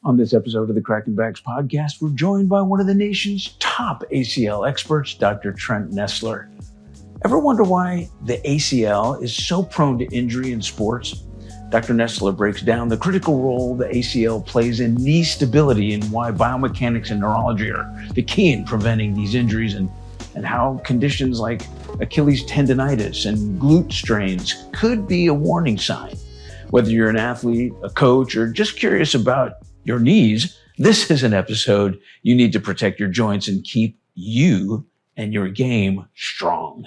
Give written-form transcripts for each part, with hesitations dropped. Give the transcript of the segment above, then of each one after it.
On this episode of the Crackin Backs podcast, we're joined by one of the nation's top ACL experts, Dr. Trent Nessler. Ever wonder why the ACL is so prone to injury in sports? Dr. Nessler breaks down the critical role the ACL plays in knee stability and why biomechanics and neurology are the key in preventing these injuries, and how conditions like Achilles tendonitis and glute strains could be a warning sign. Whether you're an athlete, a coach, or just curious about your knees, this is an episode you need to protect your joints and keep you and your game strong.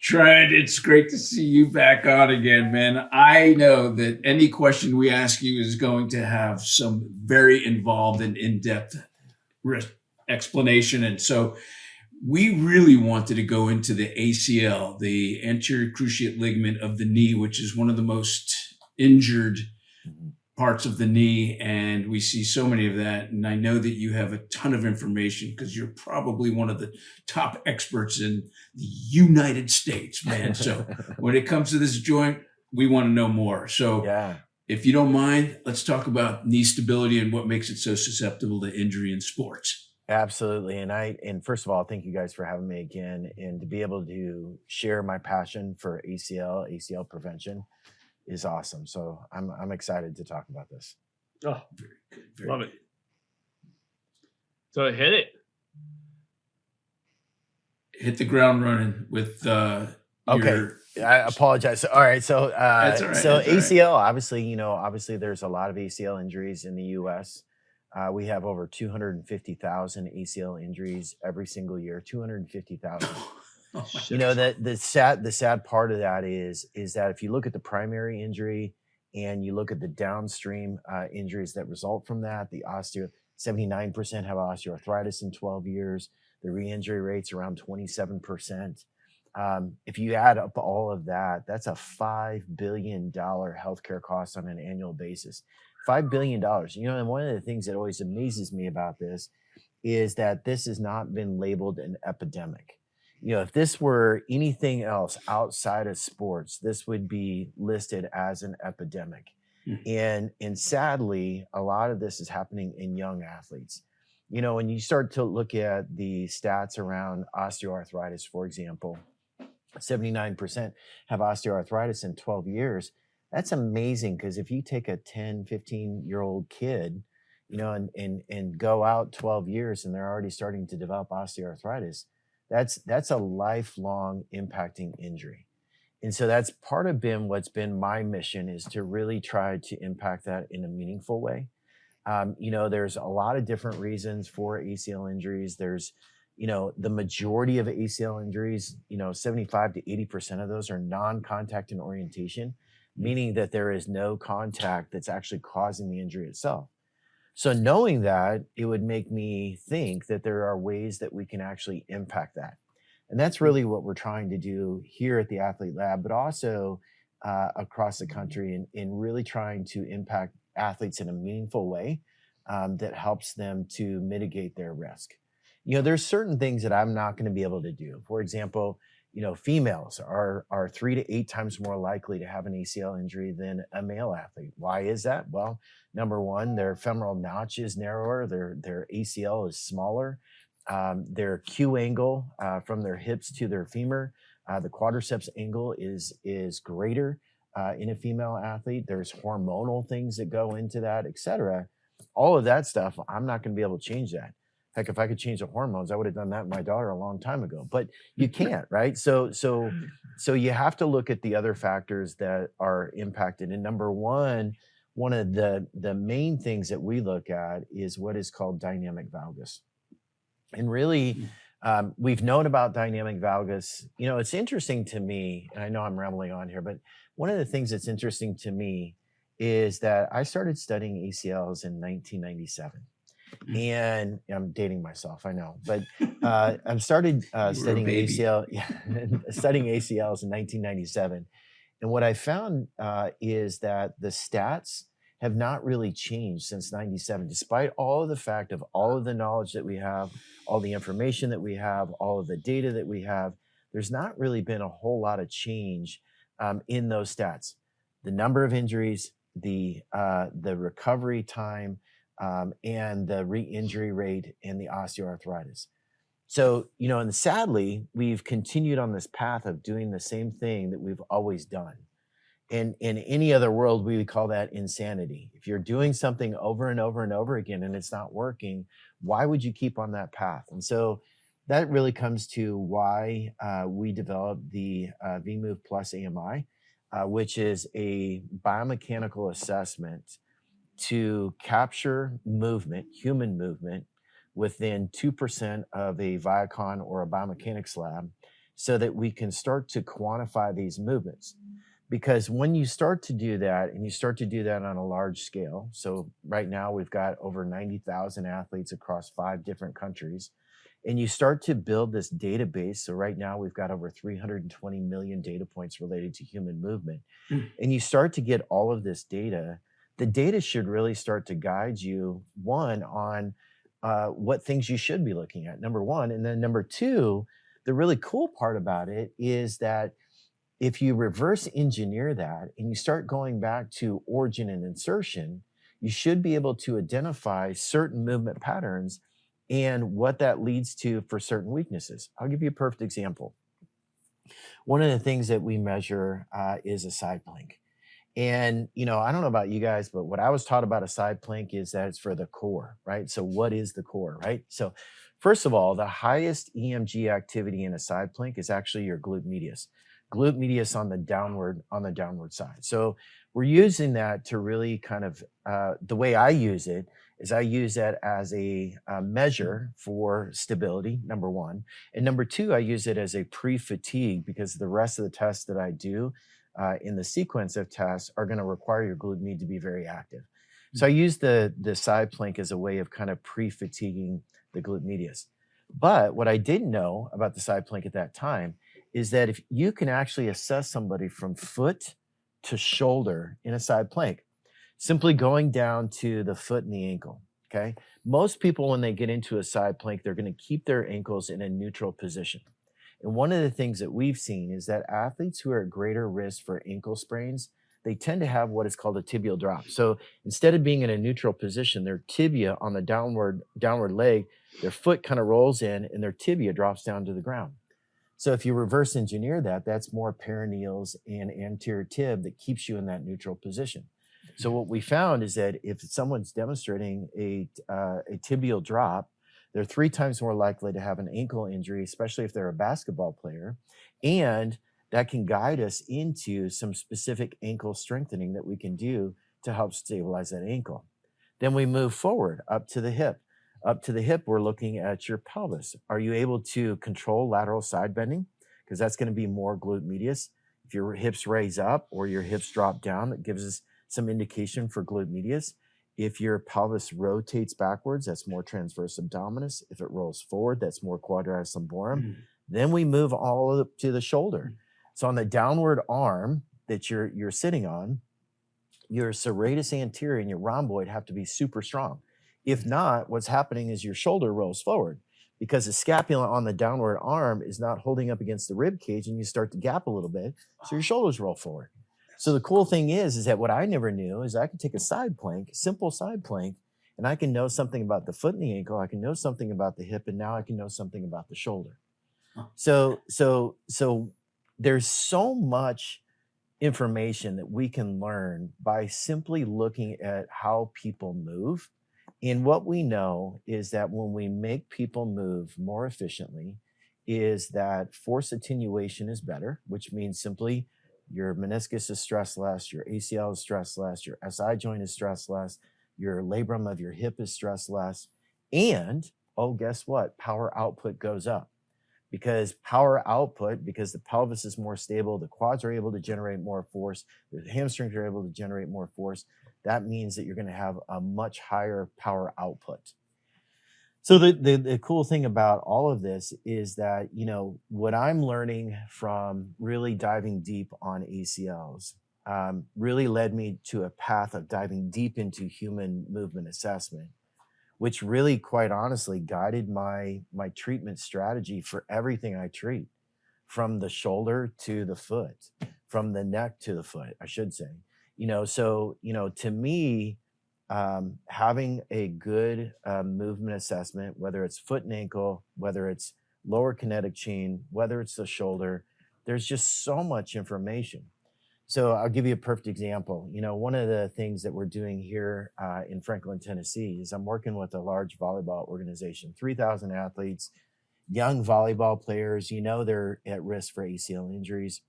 Trent, it's great to see you back on again, man. I know that any question we ask you is going to have some very involved and in-depth explanation. And so we really wanted to go into the ACL, the anterior cruciate ligament of the knee, which is one of the most injured parts of the knee. And we see so many of that. And I know that you have a ton of information because you're probably one of the top experts in the United States, man. So when it comes to this joint, we want to know more. So if you don't mind, let's talk about knee stability and what makes it so susceptible to injury in sports. Absolutely. And first of all, thank you guys for having me again, and to be able to share my passion for ACL prevention is awesome. So I'm excited to talk about this. Oh, very good. Love it. So hit it. Hit the ground running with okay. I apologize. All right. So that's all right. So ACL, obviously there's a lot of ACL injuries in the US. We have over 250,000 ACL injuries every single year. 250,000. The sad part of that is that if you look at the primary injury and you look at the downstream injuries that result from that, 79% have osteoarthritis in 12 years. The re-injury rate's around 27%. If you add up all of that, that's a $5 billion healthcare cost on an annual basis. $5 billion. And one of the things that always amazes me about this is that this has not been labeled an epidemic. If this were anything else outside of sports, this would be listed as an epidemic. And sadly, a lot of this is happening in young athletes. When you start to look at the stats around osteoarthritis, for example, 79% have osteoarthritis in 12 years. That's amazing, because if you take a 10, 15-year-old kid, and go out 12 years and they're already starting to develop osteoarthritis, that's a lifelong impacting injury. And so that's part of what's been my mission, is to really try to impact that in a meaningful way. There's a lot of different reasons for ACL injuries. There's, the majority of ACL injuries, 75 to 80% of those are non-contact in orientation, meaning that there is no contact that's actually causing the injury itself. So knowing that, it would make me think that there are ways that we can actually impact that. And that's really what we're trying to do here at the Athlete Lab, but also across the country, in really trying to impact athletes in a meaningful way that helps them to mitigate their risk. There's certain things that I'm not going to be able to do. For example, females are 3 to 8 times more likely to have an ACL injury than a male athlete. Why is that? Well, number one, their femoral notch is narrower, their ACL is smaller, their Q angle from their hips to their femur, the quadriceps angle is greater in a female athlete. There's hormonal things that go into that, et cetera. All of that stuff, I'm not going to be able to change that. Heck, if I could change the hormones, I would have done that with my daughter a long time ago, but you can't, right? So you have to look at the other factors that are impacted. And number one of the main things that we look at is what is called dynamic valgus. And really, we've known about dynamic valgus. It's interesting to me, and I know I'm rambling on here, but one of the things that's interesting to me is that I started studying ACLs in 1997. And I'm dating myself, I know, but I started studying ACL, studying ACLs in 1997. And what I found is that the stats have not really changed since 97, despite all of the fact of all of the knowledge that we have, all the information that we have, all of the data that we have. There's not really been a whole lot of change in those stats. The number of injuries, the recovery time, and the re-injury rate and the osteoarthritis. So, and sadly, we've continued on this path of doing the same thing that we've always done. And in any other world, we would call that insanity. If you're doing something over and over and over again and it's not working, why would you keep on that path? And so that really comes to why we developed the vMove Plus AMI, which is a biomechanical assessment to capture movement, human movement, within 2% of a Viacon or a biomechanics lab, so that we can start to quantify these movements. Because when you start to do that, and you start to do that on a large scale, so right now we've got over 90,000 athletes across 5 different countries, and you start to build this database. So right now we've got over 320 million data points related to human movement. And you start to get all of this data. The data should really start to guide you, one, on what things you should be looking at, number one. And then number two, the really cool part about it is that if you reverse engineer that and you start going back to origin and insertion, you should be able to identify certain movement patterns and what that leads to for certain weaknesses. I'll give you a perfect example. One of the things that we measure is a side plank. And, I don't know about you guys, but what I was taught about a side plank is that it's for the core, right? So what is the core, right? So first of all, the highest EMG activity in a side plank is actually your glute medius. Glute medius on the downward side. So we're using that to really kind of, the way I use it is I use that as a measure for stability, number one. And number two, I use it as a pre-fatigue, because the rest of the tests that I do in the sequence of tests are going to require your glute med to be very active. So I use the side plank as a way of kind of pre-fatiguing the glute medius. But what I didn't know about the side plank at that time is that if you can actually assess somebody from foot to shoulder in a side plank, simply going down to the foot and the ankle, okay? Most people, when they get into a side plank, they're going to keep their ankles in a neutral position. And one of the things that we've seen is that athletes who are at greater risk for ankle sprains, they tend to have what is called a tibial drop. So instead of being in a neutral position, their tibia on the downward leg, their foot kind of rolls in and their tibia drops down to the ground. So if you reverse engineer that, that's more perineals and anterior tib that keeps you in that neutral position. So what we found is that if someone's demonstrating a tibial drop, they're 3 times more likely to have an ankle injury, especially if they're a basketball player. And that can guide us into some specific ankle strengthening that we can do to help stabilize that ankle. Then we move forward up to the hip. Up to the hip, we're looking at your pelvis. Are you able to control lateral side bending? Because that's going to be more glute medius. If your hips raise up or your hips drop down, that gives us some indication for glute medius. If your pelvis rotates backwards, that's more transverse abdominis. If it rolls forward, that's more quadratus lumborum. Then we move all up to the shoulder. So on the downward arm that you're sitting on, your serratus anterior and your rhomboid have to be super strong. If not, what's happening is your shoulder rolls forward because the scapula on the downward arm is not holding up against the rib cage, and you start to gap a little bit, so your shoulders roll forward. So the cool thing is that what I never knew is I could take a side plank, simple side plank, and I can know something about the foot and the ankle. I can know something about the hip, and now I can know something about the shoulder. So there's so much information that we can learn by simply looking at how people move. And what we know is that when we make people move more efficiently, is that force attenuation is better, which means simply your meniscus is stressed less, your ACL is stressed less, your SI joint is stressed less, your labrum of your hip is stressed less. And, guess what? Power output goes up. Because power output, because the pelvis is more stable, the quads are able to generate more force, the hamstrings are able to generate more force. That means that you're going to have a much higher power output. So the cool thing about all of this is that, what I'm learning from really diving deep on ACLs really led me to a path of diving deep into human movement assessment, which really, quite honestly, guided my treatment strategy for everything I treat, from the shoulder to the foot, from the neck to the foot, I should say. So, to me, having a good movement assessment, whether it's foot and ankle, whether it's lower kinetic chain, whether it's the shoulder, there's just so much information. So I'll give you a perfect example. One of the things that we're doing here in Franklin, Tennessee is I'm working with a large volleyball organization, 3,000 athletes, young volleyball players. They're at risk for ACL injuries.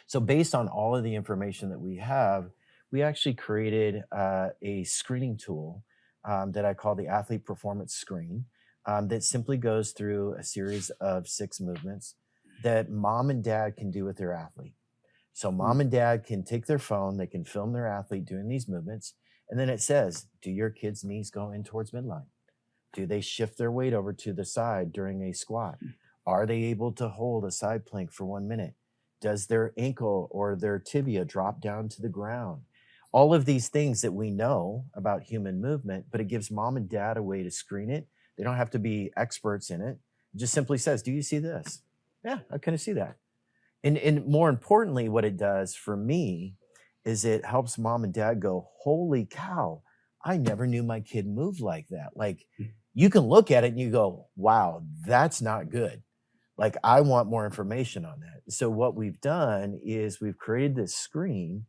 So based on all of the information that we have, we actually created a screening tool that I call the Athlete Performance Screen that simply goes through a series of 6 movements that mom and dad can do with their athlete. So mom and dad can take their phone, they can film their athlete doing these movements, and then it says, do your kids' knees go in towards midline? Do they shift their weight over to the side during a squat? Are they able to hold a side plank for 1 minute? Does their ankle or their tibia drop down to the ground? All of these things that we know about human movement, but it gives mom and dad a way to screen it. They don't have to be experts in it. It just simply says, do you see this? Yeah, I kind of see that. And more importantly, what it does for me is it helps mom and dad go, holy cow, I never knew my kid moved like that. Like, you can look at it and you go, wow, that's not good. Like, I want more information on that. So what we've done is we've created this screen,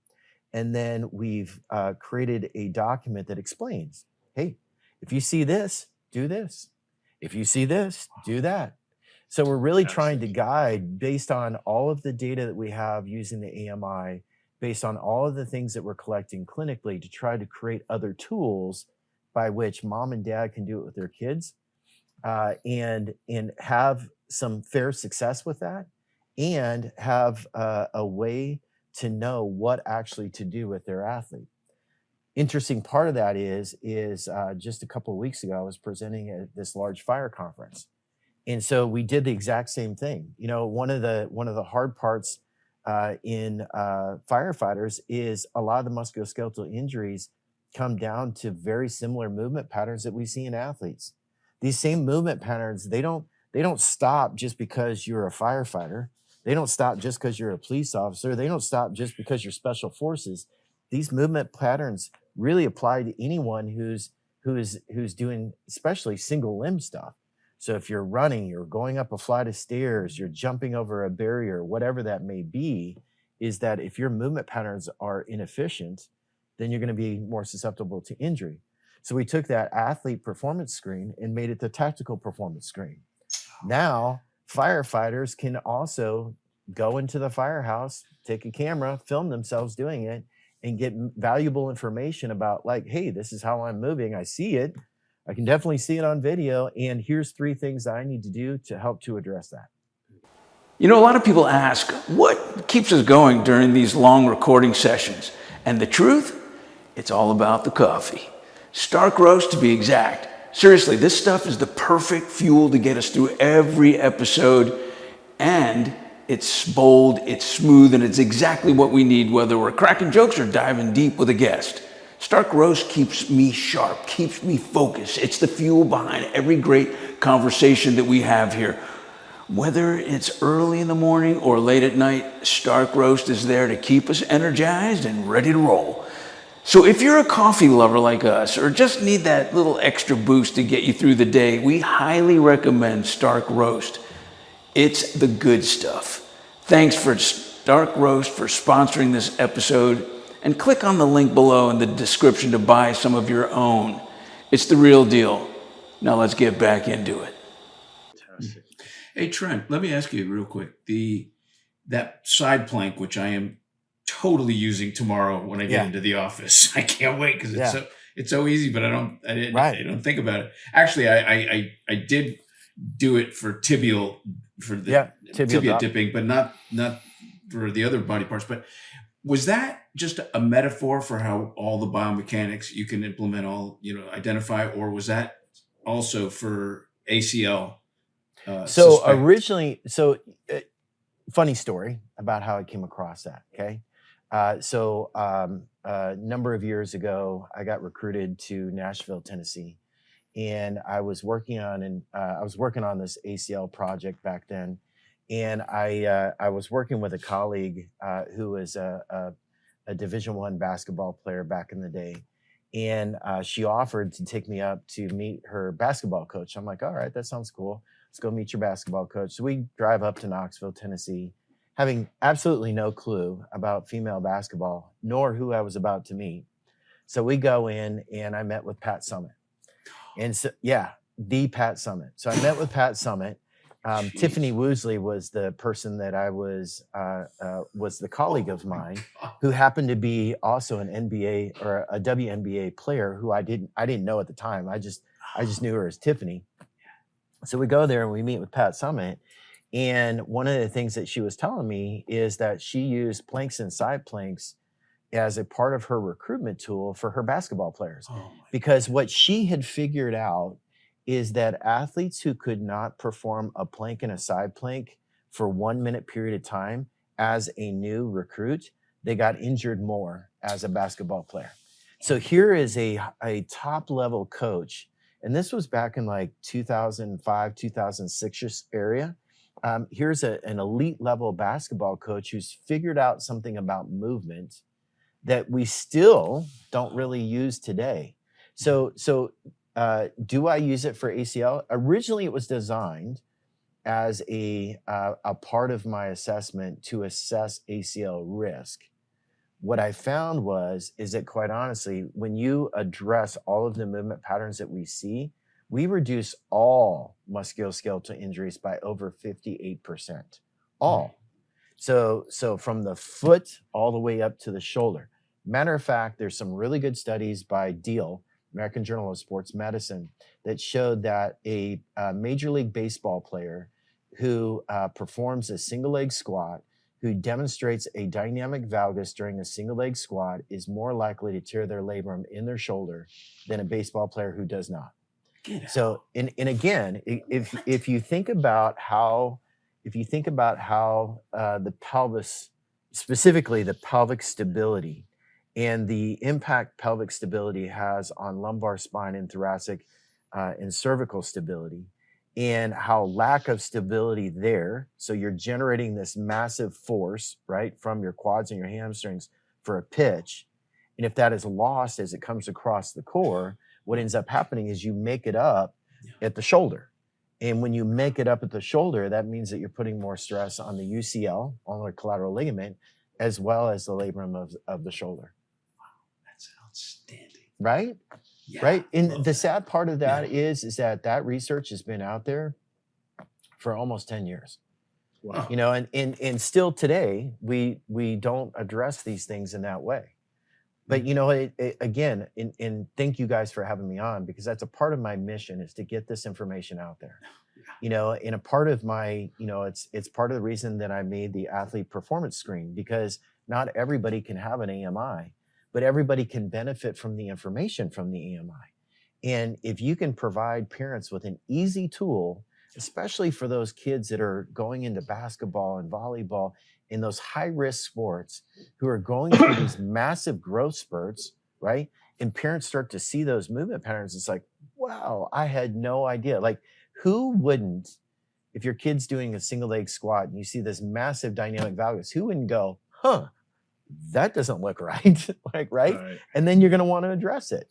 and then we've created a document that explains, hey, if you see this, do this. If you see this, do that. So we're really trying to guide based on all of the data that we have using the AMI, based on all of the things that we're collecting clinically, to try to create other tools by which mom and dad can do it with their kids and have some fair success with that, and have a way to know what actually to do with their athlete. Interesting part of that is just a couple of weeks ago, I was presenting at this large fire conference. And so we did the exact same thing. One of the hard parts in firefighters is a lot of the musculoskeletal injuries come down to very similar movement patterns that we see in athletes. These same movement patterns, they don't stop just because you're a firefighter. They don't stop just because you're a police officer. They don't stop just because you're special forces. These movement patterns really apply to anyone who's doing especially single limb stuff. So if you're running, you're going up a flight of stairs, you're jumping over a barrier, whatever that may be, is that if your movement patterns are inefficient, then you're going to be more susceptible to injury. So we took that athlete performance screen and made it the tactical performance screen. Now, firefighters can also go into the firehouse, take a camera, film themselves doing it, and get valuable information about, like, hey, this is how I'm moving. I see it. I can definitely see it on video. And here's 3 things I need to do to help to address that. A lot of people ask, what keeps us going during these long recording sessions? And the truth, it's all about the coffee. Stark roast to be exact. Seriously, this stuff is the perfect fuel to get us through every episode. And it's bold, it's smooth, and it's exactly what we need, whether we're cracking jokes or diving deep with a guest. Stark roast keeps me sharp, keeps me focused. It's the fuel behind every great conversation that we have here. Whether it's early in the morning or late at night, Stark roast is there to keep us energized and ready to roll. So if you're a coffee lover like us, or just need that little extra boost to get you through the day, we highly recommend Stark Roast. It's the good stuff. Thanks for Stark Roast for sponsoring this episode, and click on the link below in the description to buy some of your own. It's the real deal. Now let's get back into it. Fantastic. Hey Trent, let me ask you real quick. That side plank, which I am totally using tomorrow when I get into the office. I can't wait because it's so easy, but I don't think about it. Actually, I did do it for tibial tibia dipping, but not for the other body parts. But was that just a metaphor for how all the biomechanics you can implement, identify, or was that also for ACL? Originally, funny story about how I came across that. Okay. A number of years ago, I got recruited to Nashville, Tennessee, and I was working on this ACL project back then. And I was working with a colleague who was a a Division I basketball player back in the day. And she offered to take me up to meet her basketball coach. I'm like, all right, that sounds cool. Let's go meet your basketball coach. So we drive up to Knoxville, Tennessee, having absolutely no clue about female basketball, nor who I was about to meet. So we go in and I met with Pat Summitt. And so, yeah, the Pat Summitt. So I met with Pat Summitt. Tiffany Woosley was the person that I was the colleague of mine who happened to be also an NBA or a WNBA player who I didn't know at the time. I just knew her as Tiffany. So we go there and we meet with Pat Summitt. And one of the things that she was telling me is that she used planks and side planks as a part of her recruitment tool for her basketball players. Because what she had figured out is that athletes who could not perform a plank and a side plank for 1 minute period of time as a new recruit, they got injured more as a basketball player. So here is a top level coach. And this was back in like 2005, 2006 area. Here's an elite level basketball coach who's figured out something about movement that we still don't really use today. So do I use it for ACL? Originally, it was designed as a part of my assessment to assess ACL risk. What I found is that quite honestly, when you address all of the movement patterns that we see, we reduce all musculoskeletal injuries by over 58%. All. So from the foot all the way up to the shoulder. Matter of fact, there's some really good studies by Deal, American Journal of Sports Medicine, that showed that a Major League Baseball player who performs a single leg squat, who demonstrates a dynamic valgus during a single leg squat, is more likely to tear their labrum in their shoulder than a baseball player who does not. So, and again, if you think about how the pelvis, specifically the pelvic stability, and the impact pelvic stability has on lumbar spine and thoracic and cervical stability, and how lack of stability there, so you're generating this massive force, right, from your quads and your hamstrings for a pitch, and if that is lost as it comes across the core, what ends up happening is you make it up at the shoulder. And when you make it up at the shoulder, that means that you're putting more stress on the UCL, on the collateral ligament, as well as the labrum of the shoulder. Outstanding. Right? Yeah, right. And the sad part of that is that research has been out there for almost 10 years. Wow. You know, and still today, we don't address these things in that way. But, you know, again, and thank you guys for having me on, because that's a part of my mission, is to get this information out there. You know, and a part of my, you know, it's part of the reason that I made the athlete performance screen, because not everybody can have an AMI. But everybody can benefit from the information from the AMI. And if you can provide parents with an easy tool, especially for those kids that are going into basketball and volleyball in those high-risk sports, who are going through these massive growth spurts, right? And parents start to see those movement patterns. It's like, wow, I had no idea. Like, who wouldn't, if your kid's doing a single leg squat and you see this massive dynamic valgus, who wouldn't go, huh? That doesn't look right, like right? And then you're going to want to address it.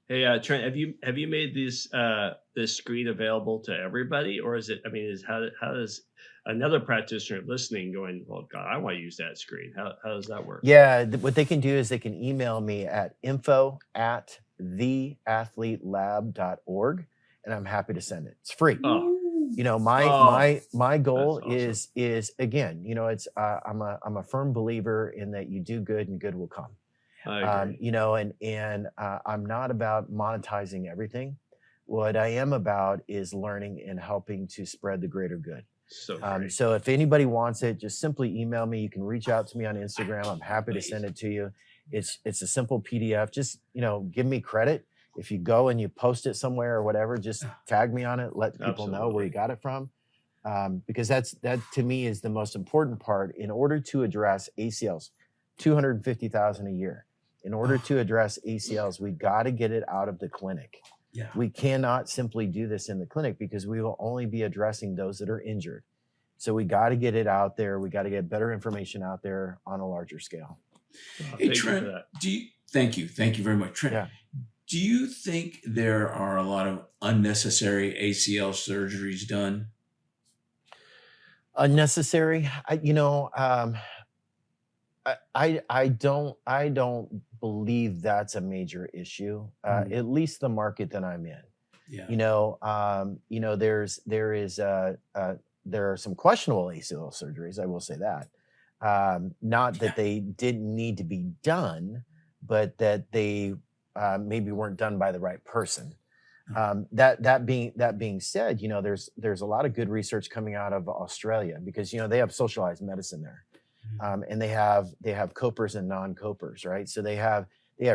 Hey, Trent, have you made this screen available to everybody, or is it? I mean, how does another practitioner listening going, well, God, I want to use that screen? How does that work? Yeah, what they can do is they can email me at info@theathletelab.org, and I'm happy to send it. It's free. Oh. You know, my goal awesome. is again, you know, it's I'm a firm believer in that you do good and good will come. I agree. You know, and I'm not about monetizing everything. What I am about is learning and helping to spread the greater good. So if anybody wants it, just simply email me. You can reach out to me on Instagram. I'm happy to send it to you. It's a simple PDF. Just, you know, give me credit. If you go and you post it somewhere or whatever, just tag me on it. Let people know where you got it from. Because that to me is the most important part. In order to address ACLs, 250,000 a year. In order to address ACLs, we got to get it out of the clinic. Yeah. We cannot simply do this in the clinic, because we will only be addressing those that are injured. So we got to get it out there. We got to get better information out there on a larger scale. Well, Hey, thank you for Trent, that. thank you very much. Trent, Yeah. do you think there are a lot of unnecessary ACL surgeries done? Unnecessary. I don't believe that's a major issue. At least the market that I'm in. Yeah. There are some questionable ACL surgeries. I will say that. Not that they didn't need to be done, but that they maybe weren't done by the right person. That being said, there's a lot of good research coming out of Australia because they have socialized medicine there, and they have copers and non-copers, right? So they have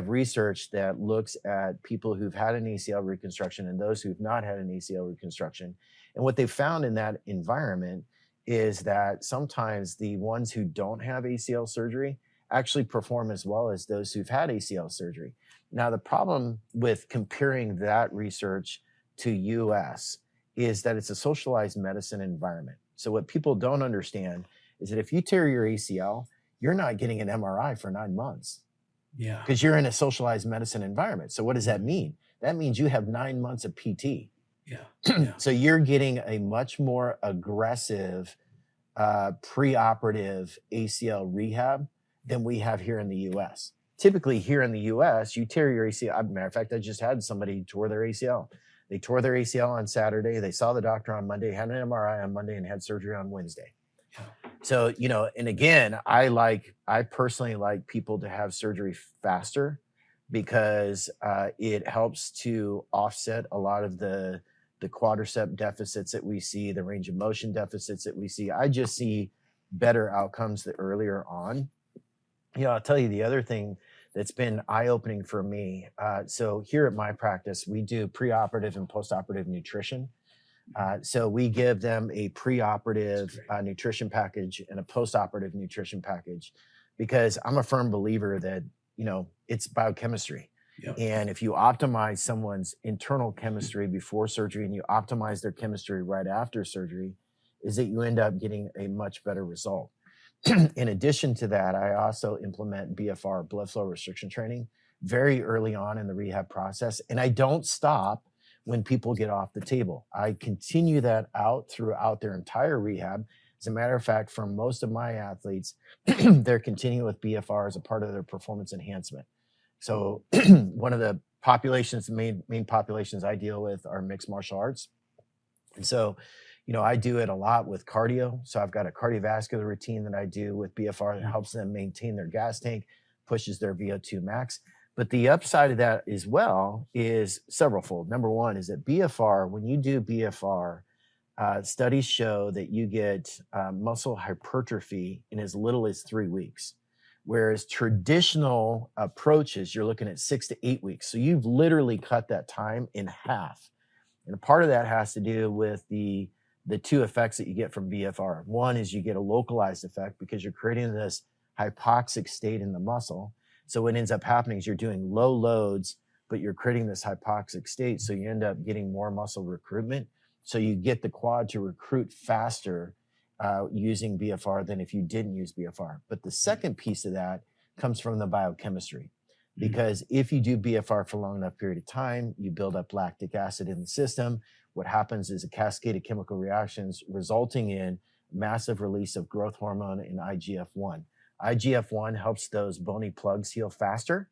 research that looks at people who've had an ACL reconstruction and those who've not had an ACL reconstruction, and what they found in that environment is that sometimes the ones who don't have ACL surgery actually perform as well as those who've had ACL surgery. Now, the problem with comparing that research to US is that it's a socialized medicine environment. So what people don't understand is that if you tear your ACL, you're not getting an MRI for 9 months. Yeah. Because you're in a socialized medicine environment. So what does that mean? That means you have 9 months of PT. Yeah. So you're getting a much more aggressive preoperative ACL rehab than we have here in the US. Typically here in the US, you tear your ACL. As a matter of fact, I just had somebody tore their ACL. They tore their ACL on Saturday. They saw the doctor on Monday, had an MRI on Monday, and had surgery on Wednesday. Yeah. So, and again, I personally like people to have surgery faster because it helps to offset a lot of the quadricep deficits that we see, the range of motion deficits that we see. I just see better outcomes the earlier on. I'll tell you the other thing that's been eye-opening for me. So here at my practice, we do preoperative and postoperative nutrition. So we give them a preoperative nutrition package and a postoperative nutrition package because I'm a firm believer that, it's biochemistry. Yep. And if you optimize someone's internal chemistry before surgery and you optimize their chemistry right after surgery, is that you end up getting a much better result. In addition to that, I also implement BFR, blood flow restriction training, very early on in the rehab process. And I don't stop when people get off the table. I continue that out throughout their entire rehab. As a matter of fact, for most of my athletes, they're continuing with BFR as a part of their performance enhancement. So one of the main populations I deal with are mixed martial arts. And so, I do it a lot with cardio. So I've got a cardiovascular routine that I do with BFR that helps them maintain their gas tank, pushes their VO2 max. But the upside of that as well is severalfold. Number one is that BFR, when you do BFR, studies show that you get muscle hypertrophy in as little as 3 weeks. Whereas traditional approaches, you're looking at 6 to 8 weeks. So you've literally cut that time in half. And a part of that has to do with the two effects that you get from BFR. One is you get a localized effect because you're creating this hypoxic state in the muscle. So what ends up happening is you're doing low loads, but you're creating this hypoxic state. So you end up getting more muscle recruitment. So you get the quad to recruit faster using BFR than if you didn't use BFR. But the second piece of that comes from the biochemistry. Because if you do BFR for a long enough period of time, you build up lactic acid in the system. What happens is a cascade of chemical reactions resulting in massive release of growth hormone and IGF-1. IGF-1 helps those bony plugs heal faster.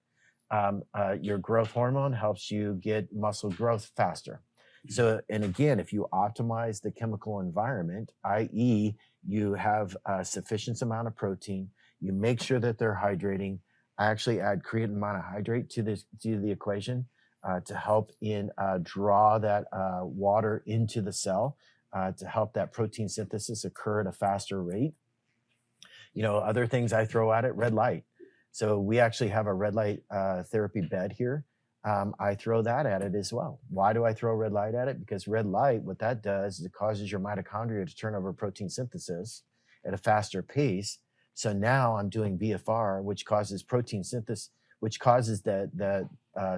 Your growth hormone helps you get muscle growth faster. So, and again, if you optimize the chemical environment, i.e. you have a sufficient amount of protein, you make sure that they're hydrating. I actually add creatine monohydrate to the equation to help draw that water into the cell to help that protein synthesis occur at a faster rate. Other things I throw at it, red light. So we actually have a red light therapy bed here. I throw that at it as well. Why do I throw red light at it? Because red light, what that does is it causes your mitochondria to turn over protein synthesis at a faster pace. So now I'm doing BFR, which causes protein synthesis, which causes the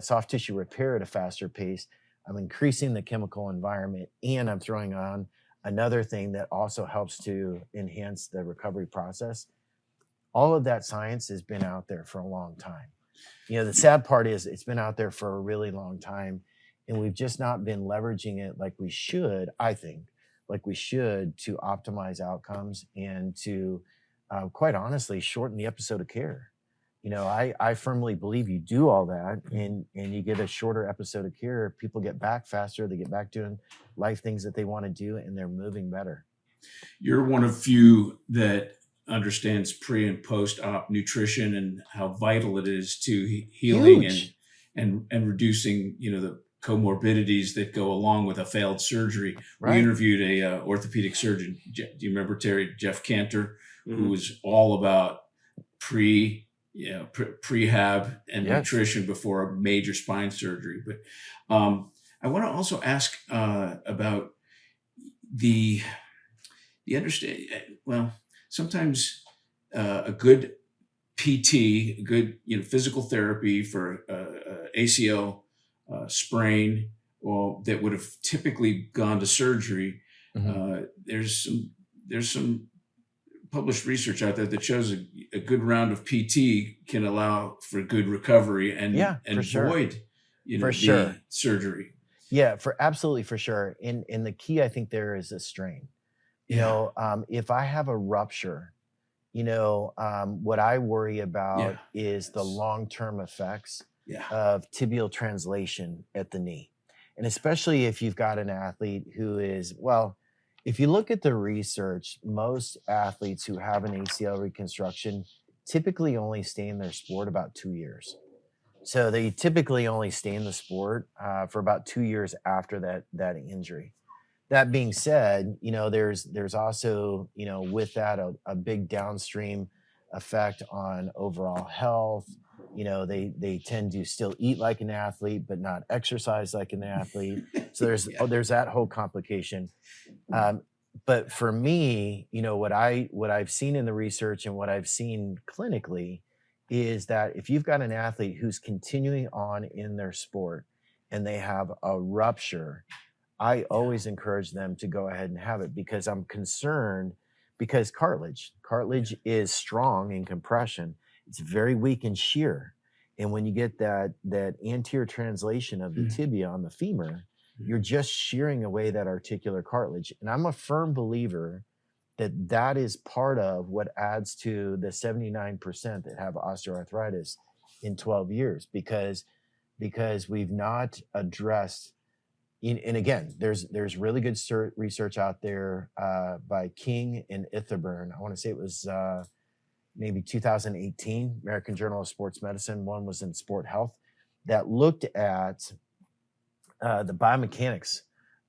soft tissue repair at a faster pace. I'm increasing the chemical environment, and I'm throwing on another thing that also helps to enhance the recovery process. all of that science has been out there for a long time. The sad part is it's been out there for a really long time, and we've just not been leveraging it like we should, I think, like we should, to optimize outcomes and to, quite honestly, shorten the episode of care. I firmly believe you do all that and you get a shorter episode of care. People get back faster. They get back doing life things that they want to do, and they're moving better. You're one of few that understands pre and post-op nutrition and how vital it is to healing and reducing, the comorbidities that go along with a failed surgery. Right. We interviewed a orthopedic surgeon. Do you remember Jeff Cantor, who was all about prehab and nutrition before a major spine surgery? But I want to also ask about the understanding. Well, sometimes a good PT, a good physical therapy for ACL sprain, that would have typically gone to surgery. There's some published research out there that shows a good round of PT can allow for good recovery and avoid the surgery. Yeah, absolutely, for sure. And the key, I think, there is a strain. If I have a rupture, what I worry about is the long-term effects of tibial translation at the knee. And especially if you've got an athlete who is, if you look at the research, most athletes who have an ACL reconstruction typically only stay in their sport about 2 years. So they typically only stay in the sport for about 2 years after that injury. That being said, there's also, with that a big downstream effect on overall health. They tend to still eat like an athlete, but not exercise like an athlete. So there's that whole complication. But for me, what I've seen in the research and what I've seen clinically is that if you've got an athlete who's continuing on in their sport and they have a rupture, I always encourage them to go ahead and have it, because I'm concerned, because cartilage is strong in compression. It's very weak in shear. And when you get that anterior translation of the tibia on the femur, you're just shearing away that articular cartilage. And I'm a firm believer that is part of what adds to the 79% that have osteoarthritis in 12 years, because we've not addressed. And again, there's really good research out there by King and Itherburn. I want to say it was maybe 2018, American Journal of Sports Medicine. One was in Sport Health, that looked at the biomechanics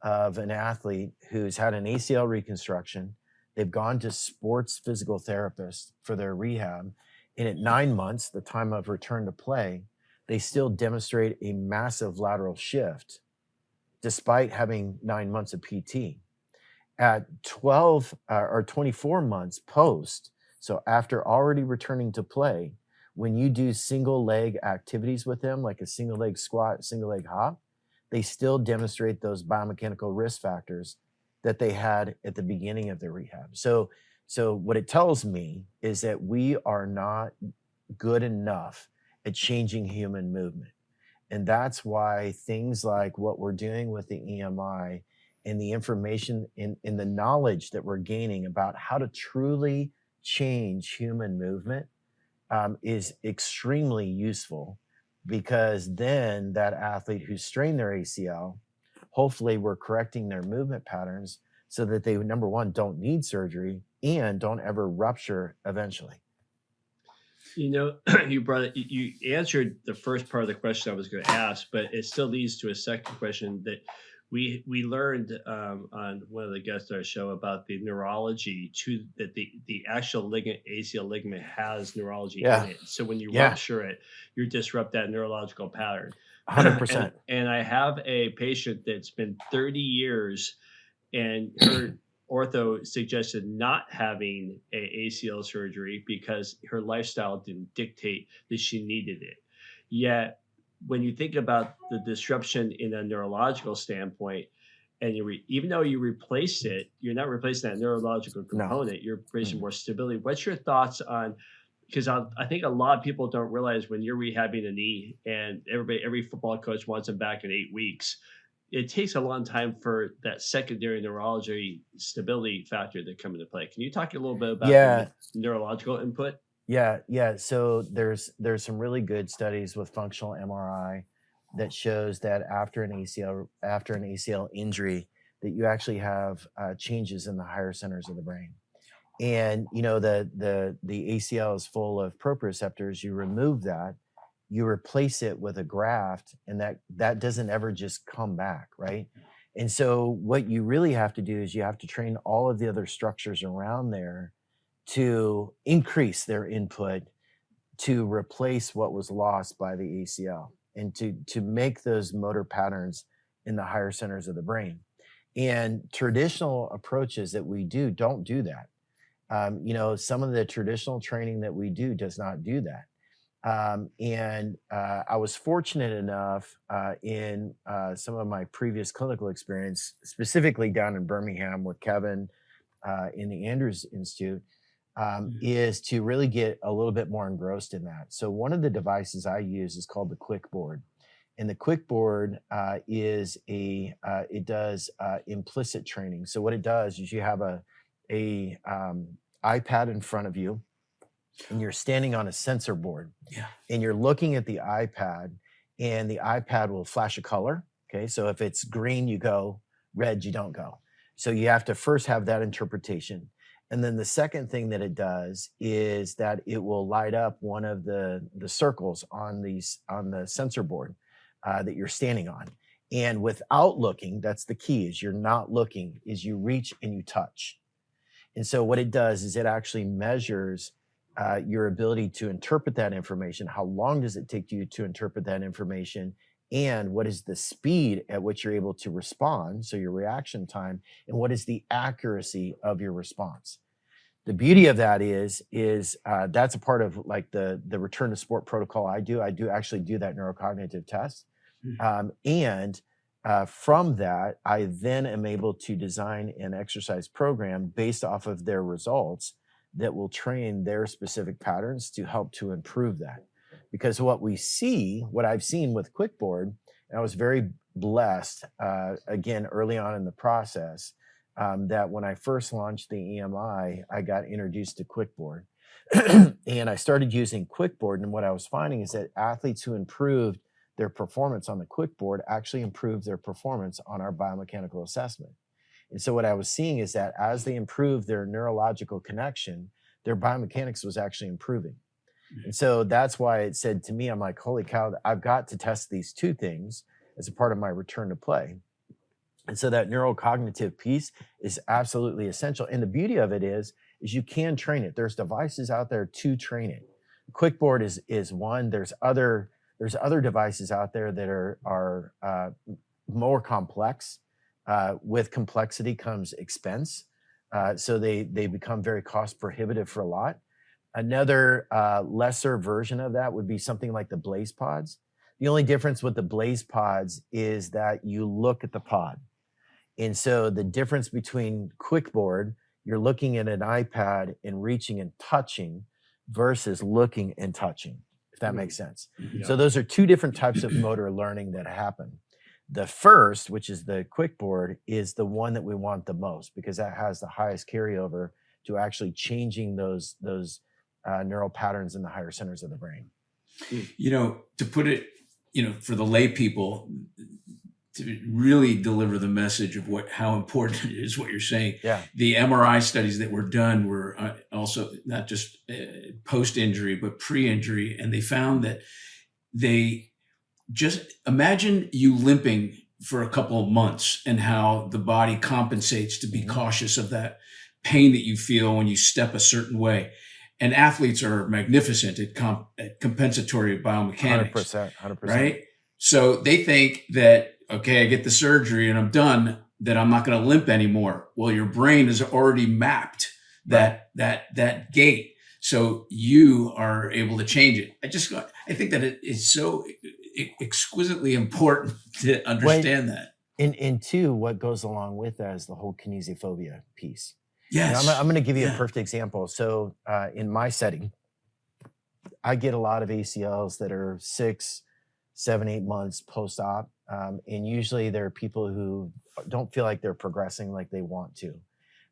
of an athlete who's had an ACL reconstruction. They've gone to sports physical therapists for their rehab. And at 9 months, the time of return to play, they still demonstrate a massive lateral shift despite having 9 months of PT. At 12 or 24 months post, so after already returning to play, when you do single leg activities with them, like a single leg squat, single leg hop, they still demonstrate those biomechanical risk factors that they had at the beginning of their rehab. So what it tells me is that we are not good enough at changing human movement. And that's why things like what we're doing with the EMI and the information in the knowledge that we're gaining about how to truly change human movement is extremely useful, because then that athlete who's strained their ACL, hopefully we're correcting their movement patterns so that they, number one, don't need surgery and don't ever rupture eventually. You brought it, you answered the first part of the question I was going to ask, but it still leads to a second question that we learned on one of the guests on our show about the neurology, that the actual ACL ligament has neurology in it. So when you rupture it, you disrupt that neurological pattern. 100%. And I have a patient that's been 30 years, and her ortho suggested not having a ACL surgery because her lifestyle didn't dictate that she needed it. Yet, when you think about the disruption in a neurological standpoint, and even though you replace it, you're not replacing that neurological component, you're replacing more stability. What's your thoughts on because I think a lot of people don't realize when you're rehabbing a knee and every football coach wants them back in 8 weeks, it takes a long time for that secondary neurology stability factor to come into play. Can you talk a little bit about the neurological input? Yeah. So there's some really good studies with functional MRI that shows that after an ACL injury, that you actually have changes in the higher centers of the brain. And the ACL is full of proprioceptors. You remove that, you replace it with a graft, and that doesn't ever just come back, right? And so what you really have to do is you have to train all of the other structures around there to increase their input to replace what was lost by the ACL and to make those motor patterns in the higher centers of the brain. And traditional approaches that we don't do that. Some of the traditional training that we do does not do that. I was fortunate enough in some of my previous clinical experience, specifically down in Birmingham with Kevin in the Andrews Institute, is to really get a little bit more engrossed in that. So one of the devices I use is called the QuickBoard. And the QuickBoard it does implicit training. So what it does is you have a iPad in front of you, and you're standing on a sensor board. Yeah. And you're looking at the iPad, and the iPad will flash a color. Okay. So if it's green, you go, red, you don't go. So you have to first have that interpretation. And then the second thing that it does is that it will light up one of the circles on the sensor board that you're standing on. And without looking, that's the key, is you're not looking, is you reach and you touch. And so what it does is it actually measures your ability to interpret that information. How long does it take you to interpret that information? And what is the speed at which you're able to respond, so your reaction time, and what is the accuracy of your response? The beauty of that is that's a part of like the return to sport protocol I do. I do actually do that neurocognitive test. From that, I then am able to design an exercise program based off of their results that will train their specific patterns to help to improve that. Because what I've seen with QuickBoard, and I was very blessed, again, early on in the process, that when I first launched the EMI, I got introduced to QuickBoard. And I started using QuickBoard, and what I was finding is that athletes who improved their performance on the QuickBoard actually improved their performance on our biomechanical assessment. And so what I was seeing is that as they improved their neurological connection, their biomechanics was actually improving. And so that's why it said to me, I'm like, holy cow, I've got to test these two things as a part of my return to play. And so that neurocognitive piece is absolutely essential. And the beauty of it is you can train it. There's devices out there to train it. QuickBoard is one. There's other devices out there that are more complex. With complexity comes expense. So they become very cost prohibitive for a lot. Another lesser version of that would be something like the Blaze Pods. The only difference with the Blaze Pods is that you look at the pod. And so the difference between QuickBoard, you're looking at an iPad and reaching and touching versus looking and touching, if that makes sense. Yeah. So those are two different types of motor learning that happen. The first, which is the QuickBoard, is the one that we want the most because that has the highest carryover to actually changing those neural patterns in the higher centers of the brain. To put it, for the lay people, to really deliver the message of how important it is what you're saying. Yeah. The MRI studies that were done were also not just post-injury, but pre-injury. And they found that they just imagine you limping for a couple of months and how the body compensates to be cautious of that pain that you feel when you step a certain way. And athletes are magnificent at compensatory biomechanics. 100%. Right? So they think that, okay, I get the surgery and I'm done, that I'm not going to limp anymore. Well, your brain has already mapped that gait. So you are able to change it. I think that it is so exquisitely important to understand that. And two, what goes along with that is the whole kinesiophobia piece. Yes. I'm going to give you a perfect example. So in my setting, I get a lot of ACLs that are 6, 7, 8 months post-op. And usually there are people who don't feel like they're progressing like they want to,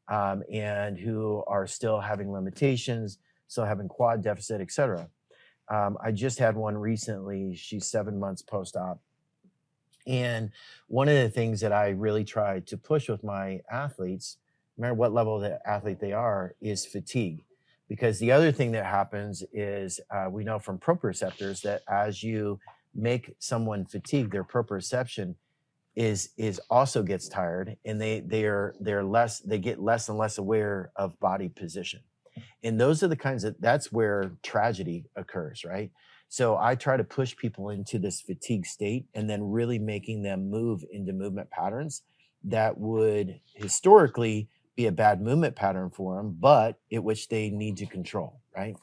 and who are still having limitations, still having quad deficit, et cetera. I just had one recently. She's 7 months post-op. And one of the things that I really try to push with my athletes, no matter what level of the athlete they are, is fatigue. Because the other thing that happens is we know from proprioceptors that as you make someone fatigue, their proprioception is also gets tired, and they get less and less aware of body position. And those are the kinds of, that's where tragedy occurs, right? So I try to push people into this fatigue state and then really making them move into movement patterns that would historically be a bad movement pattern for them, but which they need to control, right?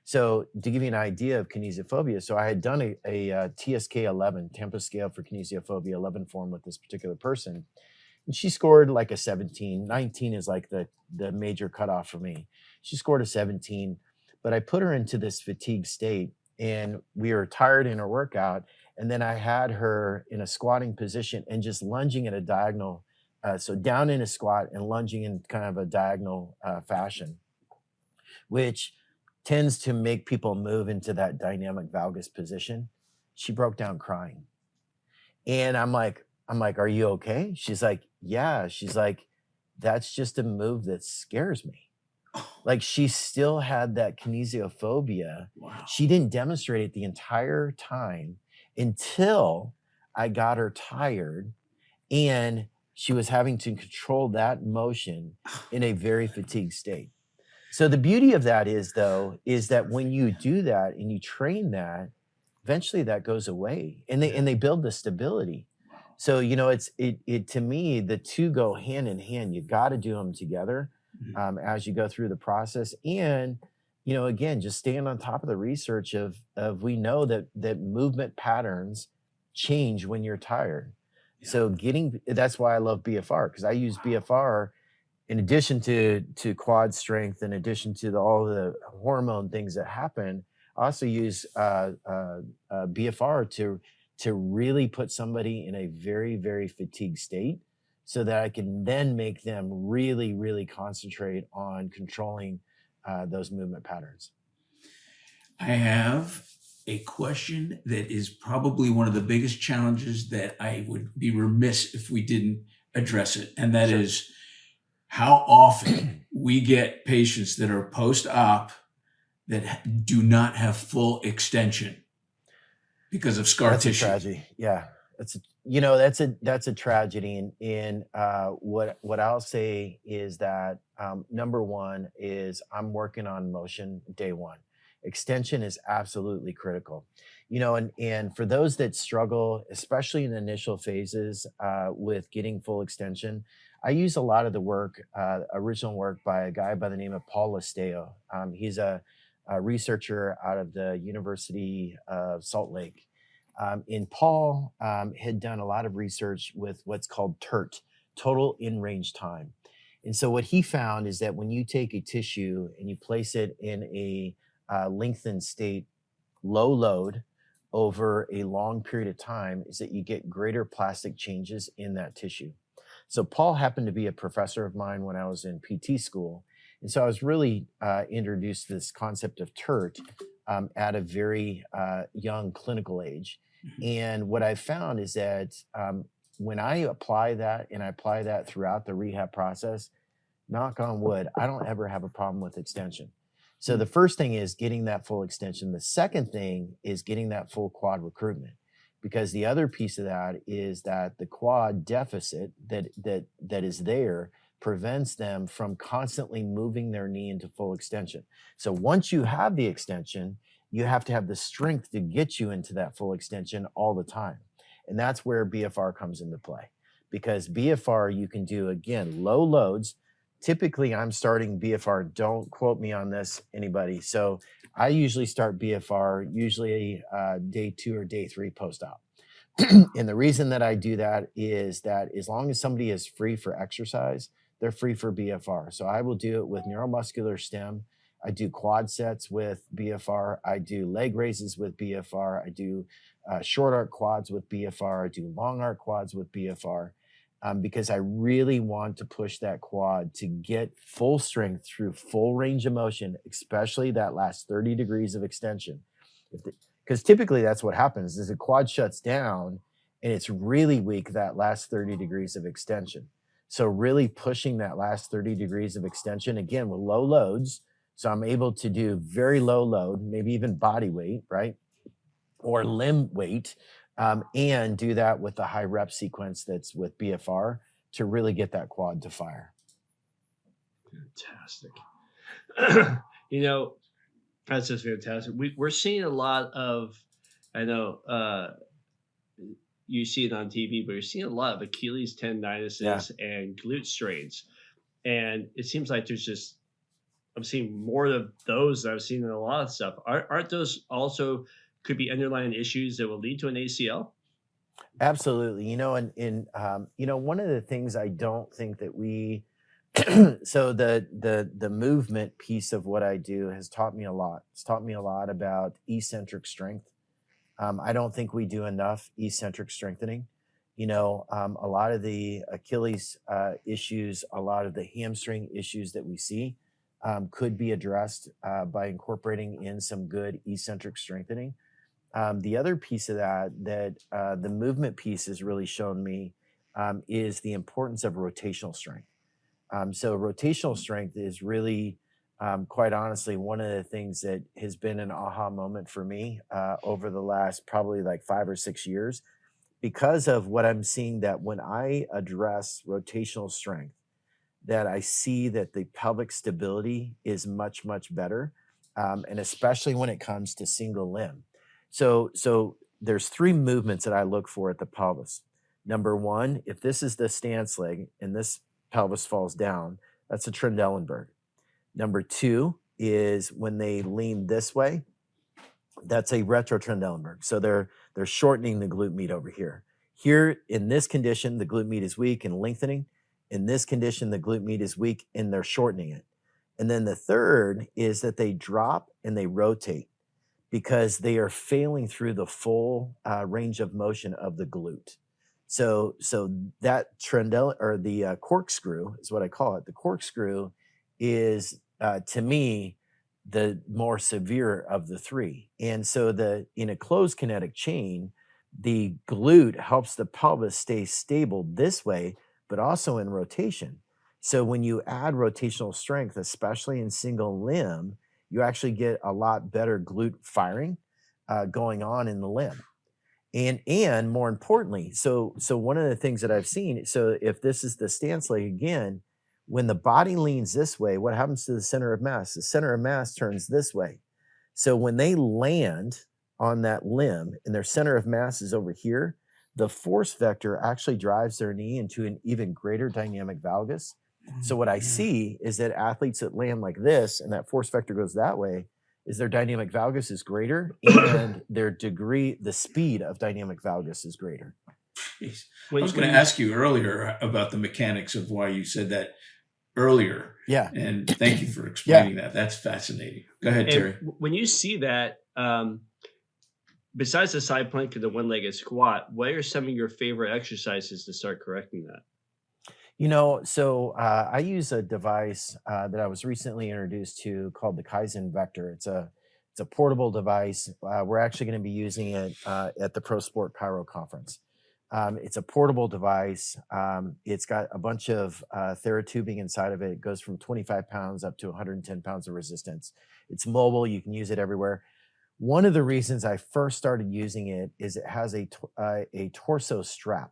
So to give you an idea of kinesiophobia, so I had done a TSK 11, Tampa Scale for Kinesiophobia 11 form with this particular person. And she scored like a 17. 19 is like the major cutoff for me. She scored a 17, but I put her into this fatigue state, and we were tired in her workout. And then I had her in a squatting position and just lunging at a diagonal. So down in a squat and lunging in kind of a diagonal fashion, which tends to make people move into that dynamic valgus position. She broke down crying. And I'm like, are you okay? She's like, yeah. She's like, that's just a move that scares me. Like, she still had that kinesiophobia. Wow. She didn't demonstrate it the entire time until I got her tired, and she was having to control that motion in a very fatigued state. So the beauty of that is, though, is that when you do that and you train that, eventually that goes away, and they build the stability. So, you know, it to me, the two go hand in hand. You got to do them together as you go through the process. And, you know, again, just staying on top of the research of we know that movement patterns change when you're tired. Yeah. So that's why I love BFR, because I use BFR in addition to quad strength, in addition to all the hormone things that happen. I also use BFR to really put somebody in a very, very fatigued state, so that I can then make them really, really concentrate on controlling those movement patterns. I have a question that is probably one of the biggest challenges that I would be remiss if we didn't address it. And that is how often we get patients that are post-op that do not have full extension because of scar tissue. That's a tragedy. Yeah. That's a tragedy. And what I'll say is that number one is I'm working on motion day one. Extension is absolutely critical. You know, and for those that struggle, especially in the initial phases with getting full extension, I use a lot of the work, original work by a guy by the name of Paul Lesteo. He's a researcher out of the University of Salt Lake. And Paul had done a lot of research with what's called TERT, total in-range time. And so what he found is that when you take a tissue and you place it in a lengthened state, low load over a long period of time, is that you get greater plastic changes in that tissue. So Paul happened to be a professor of mine when I was in PT school. And so I was really introduced to this concept of TERT at a very young clinical age. And what I found is that when I apply that, and I apply that throughout the rehab process, knock on wood, I don't ever have a problem with extension. So the first thing is getting that full extension. The second thing is getting that full quad recruitment, because the other piece of that is that the quad deficit that is there prevents them from constantly moving their knee into full extension. So once you have the extension, you have to have the strength to get you into that full extension all the time. And that's where BFR comes into play, because BFR, you can do, again, low loads. Typically, I'm starting BFR. Don't quote me on this, anybody. So I usually start BFR, usually day 2 or day 3 post-op. And the reason that I do that is that as long as somebody is free for exercise, they're free for BFR. So I will do it with neuromuscular stim. I do quad sets with BFR. I do leg raises with BFR. I do short arc quads with BFR. I do long arc quads with BFR. Because I really want to push that quad to get full strength through full range of motion, especially that last 30 degrees of extension. Because typically that's what happens is the quad shuts down and it's really weak that last 30 degrees of extension. So really pushing that last 30 degrees of extension, again, with low loads. So I'm able to do very low load, maybe even body weight, right? Or limb weight. And do that with the high rep sequence that's with BFR to really get that quad to fire. Fantastic. That's just fantastic. We're seeing a lot of, I know you see it on TV, but you're seeing a lot of Achilles tendonitis and glute strains. And it seems like I'm seeing more of those than I've seen in a lot of stuff. Aren't those also could be underlying issues that will lead to an ACL? Absolutely. One of the things I don't think that we, so the movement piece of what I do has taught me a lot. It's taught me a lot about eccentric strength. I don't think we do enough eccentric strengthening. A lot of the Achilles issues, a lot of the hamstring issues that we see could be addressed by incorporating in some good eccentric strengthening. The other piece of that the movement piece has really shown me is the importance of rotational strength. So rotational strength is really, quite honestly, one of the things that has been an aha moment for me over the last probably like 5 or 6 years, because of what I'm seeing that when I address rotational strength, that I see that the pelvic stability is much, much better, and especially when it comes to single limb. So there's 3 movements that I look for at the pelvis. Number 1, if this is the stance leg and this pelvis falls down, that's a Trendelenburg. Number 2 is when they lean this way, that's a retro-Trendelenburg. So they're shortening the glute med over here. Here in this condition, the glute med is weak and lengthening. In this condition, the glute med is weak and they're shortening it. And then the third is that they drop and they rotate, because they are failing through the full range of motion of the glute. So that the corkscrew is what I call it. The corkscrew is, to me, the more severe of the 3. And so in a closed kinetic chain, the glute helps the pelvis stay stable this way, but also in rotation. So when you add rotational strength, especially in single limb, you actually get a lot better glute firing going on in the limb. And more importantly, so one of the things that I've seen, so if this is the stance leg again, when the body leans this way, what happens to the center of mass? The center of mass turns this way. So when they land on that limb and their center of mass is over here, the force vector actually drives their knee into an even greater dynamic valgus. So what I see is that athletes that land like this and that force vector goes that way, is their dynamic valgus is greater and the speed of dynamic valgus is greater. Jeez. I was going to ask you earlier about the mechanics of why you said that earlier. Yeah. And thank you for explaining that. That's fascinating. Go ahead, Terry. When you see that, besides the side plank and the one-legged squat, what are some of your favorite exercises to start correcting that? I use a device that I was recently introduced to called the Kaizen Vector. It's a portable device. We're actually going to be using it at the Pro Sport Cairo conference. It's a portable device. It's got a bunch of therotubing inside of it. It goes from 25 pounds up to 110 pounds of resistance. It's mobile. You can use it everywhere. One of the reasons I first started using it is it has a torso strap.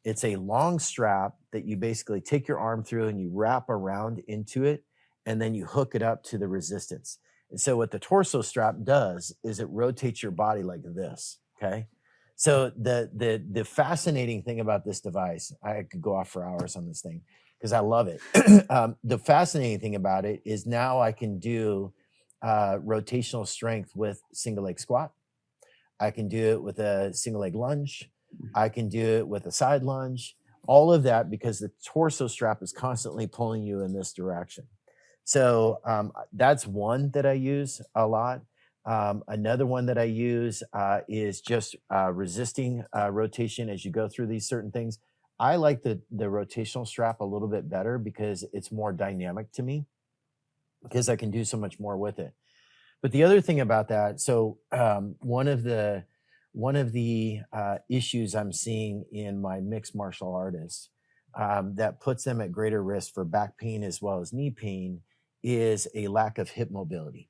It's a long strap that you basically take your arm through and you wrap around into it, and then you hook it up to the resistance. And so what the torso strap does is it rotates your body like this, okay? So the fascinating thing about this device, I could go off for hours on this thing because I love it. The fascinating thing about it is now I can do rotational strength with single leg squat. I can do it with a single leg lunge. I can do it with a side lunge, all of that because the torso strap is constantly pulling you in this direction. So that's one that I use a lot. Another one that I use is just resisting rotation as you go through these certain things. I like the rotational strap a little bit better because it's more dynamic to me, because I can do so much more with it. But the other thing about that, so one of the issues I'm seeing in my mixed martial artists that puts them at greater risk for back pain as well as knee pain is a lack of hip mobility.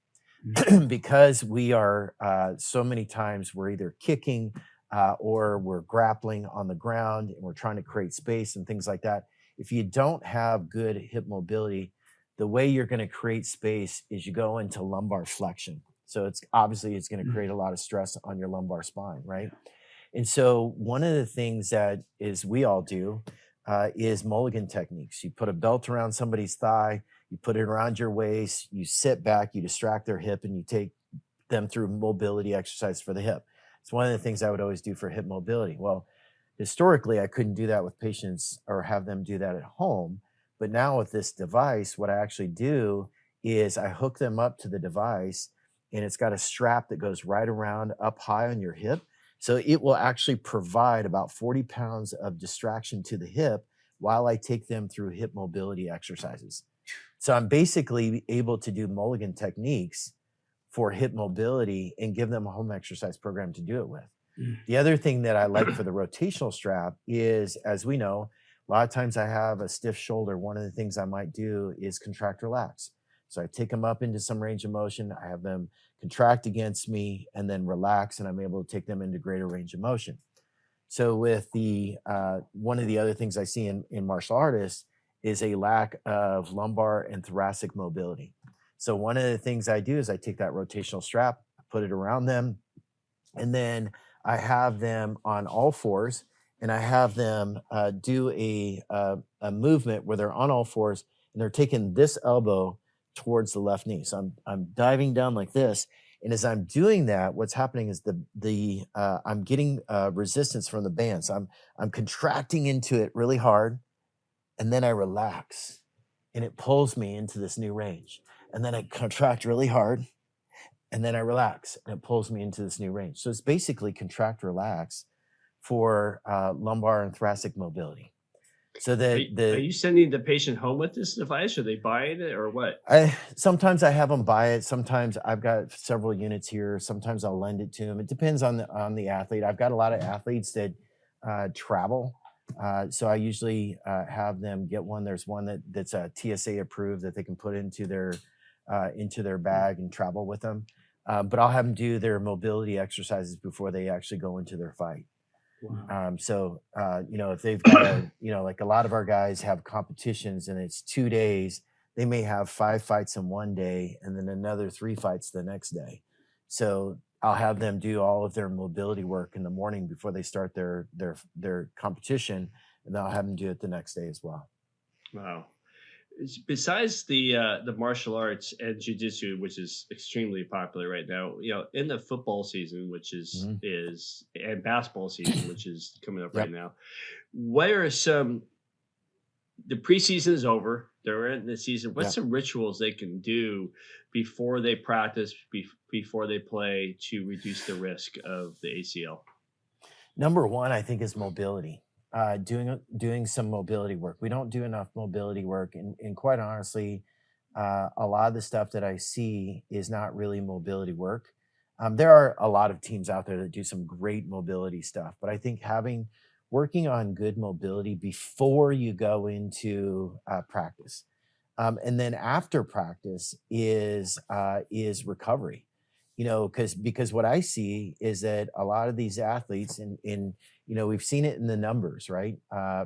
Because we are so many times we're either kicking or we're grappling on the ground and we're trying to create space and things like that. If you don't have good hip mobility, the way you're going to create space is you go into lumbar flexion. So it's going to create a lot of stress on your lumbar spine, right? And so one of the things that is we all do is mulligan techniques. You put a belt around somebody's thigh, you put it around your waist, you sit back, you distract their hip, and you take them through mobility exercise for the hip. It's one of the things I would always do for hip mobility. Well, historically, I couldn't do that with patients or have them do that at home. But now with this device, what I actually do is I hook them up to the device, and it's got a strap that goes right around up high on your hip. So it will actually provide about 40 pounds of distraction to the hip while I take them through hip mobility exercises. So I'm basically able to do mulligan techniques for hip mobility and give them a home exercise program to do it with. The other thing that I like for the rotational strap is, as we know, a lot of times I have a stiff shoulder. One of the things I might do is contract, relax. So I take them up into some range of motion. I have them contract against me and then relax, and I'm able to take them into greater range of motion. So with the one of the other things I see in martial artists is a lack of lumbar and thoracic mobility. So one of the things I do is I take that rotational strap, put it around them, and then I have them on all fours, and I have them do a movement where they're on all fours and they're taking this elbow towards the left knee. So I'm diving down like this, and as I'm doing that, what's happening is I'm getting resistance from the band. So I'm contracting into it really hard, and then I relax, and it pulls me into this new range. And then I contract really hard, and then I relax, and it pulls me into this new range. So it's basically contract, relax for lumbar and thoracic mobility. So are you sending the patient home with this device? Are they buying it or what? Sometimes I have them buy it. Sometimes I've got several units here. Sometimes I'll lend it to them. It depends on the athlete. I've got a lot of athletes that travel. So I usually have them get one. There's one that's a TSA approved that they can put into their bag and travel with them. But I'll have them do their mobility exercises before they actually go into their fight. Wow. If they've got like a lot of our guys have competitions and it's 2 days, they may have 5 fights in one day and then another 3 fights the next day. So I'll have them do all of their mobility work in the morning before they start their competition, and then I'll have them do it the next day as well. Wow. Besides the martial arts and jiu-jitsu, which is extremely popular right now, in the football season, which is and basketball season, which is coming up right now, what are the preseason is over, they're in the season. What's some rituals they can do before they practice, before they play, to reduce the risk of the ACL? Number one, I think, is mobility. Doing some mobility work. We don't do enough mobility work, and quite honestly, a lot of the stuff that I see is not really mobility work. There are a lot of teams out there that do some great mobility stuff, but I think working on good mobility before you go into practice, and then after practice is recovery. Because what I see is that a lot of these athletes, we've seen it in the numbers, right?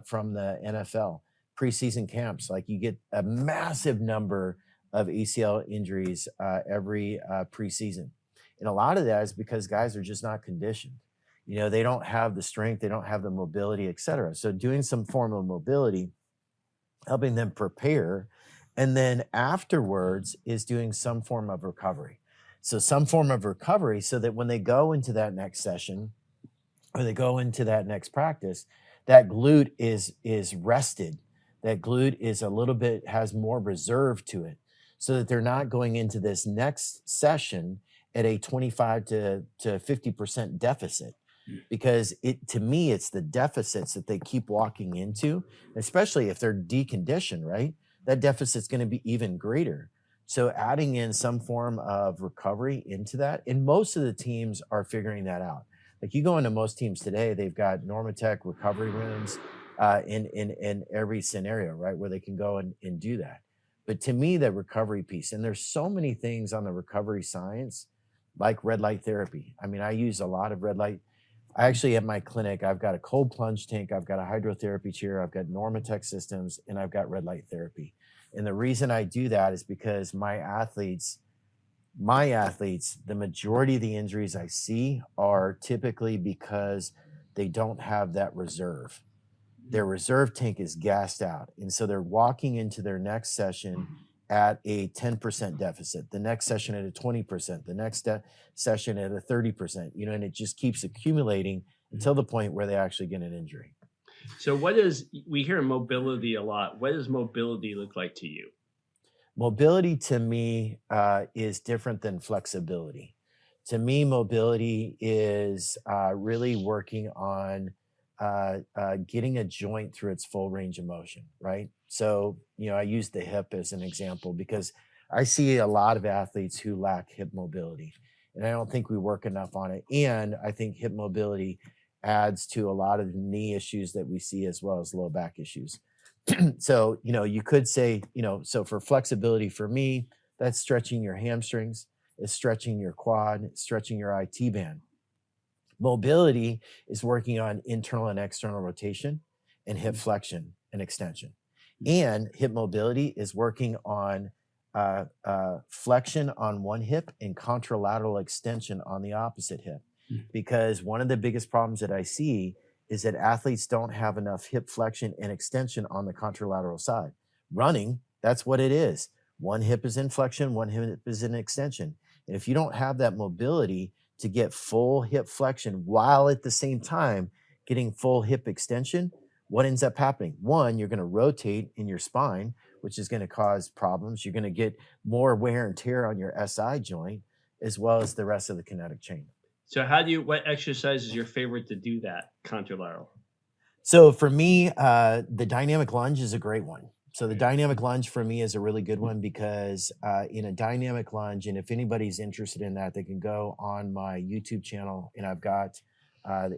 From the NFL preseason camps, like you get a massive number of ACL injuries every preseason. And a lot of that is because guys are just not conditioned. They don't have the strength, they don't have the mobility, et cetera. So doing some form of mobility, helping them prepare, and then afterwards is doing some form of recovery. So some form of recovery so that when they go into that next session or they go into that next practice, that glute is rested. That glute is has more reserve to it. so that they're not going into this next session at a 25 to 50% deficit. Because to me, it's the deficits that they keep walking into, especially if they're deconditioned, right? That deficit's going to be even greater. So adding in some form of recovery into that, and most of the teams are figuring that out. Like you go into most teams today, they've got Normatec recovery rooms in every scenario, right? Where they can go and do that. But to me, that recovery piece, and there's so many things on the recovery science, like red light therapy. I mean, I use a lot of red light. I actually, at my clinic, I've got a cold plunge tank, I've got a hydrotherapy chair, I've got Normatec systems, and I've got red light therapy. And the reason I do that is because my athletes, the majority of the injuries I see are typically because they don't have that reserve. Their reserve tank is gassed out. And so they're walking into their next session at a 10% deficit, the next session at a 20%, the next session at a 30%, and it just keeps accumulating until the point where they actually get an injury. So we hear mobility a lot. What does mobility look like to you? Mobility to me is different than flexibility. To me, mobility is really working on getting a joint through its full range of motion, right? So, I use the hip as an example because I see a lot of athletes who lack hip mobility, and I don't think we work enough on it. And I think hip mobility adds to a lot of the knee issues that we see as well as low back issues. So, you could say, so for flexibility for me, that's stretching your hamstrings, it's stretching your quad, it's stretching your IT band. Mobility is working on internal and external rotation and hip flexion and extension. And hip mobility is working on flexion on one hip and contralateral extension on the opposite hip. Because one of the biggest problems that I see is that athletes don't have enough hip flexion and extension on the contralateral side. Running, that's what it is. One hip is in flexion, one hip is in extension. And if you don't have that mobility to get full hip flexion while at the same time getting full hip extension, what ends up happening? One, you're going to rotate in your spine, which is going to cause problems. You're going to get more wear and tear on your SI joint, as well as the rest of the kinetic chain. So what exercise is your favorite to do that contralateral? So for me, the dynamic lunge is a great one. So the dynamic lunge for me is a really good one because in a dynamic lunge, and if anybody's interested in that, they can go on my YouTube channel, and I've got the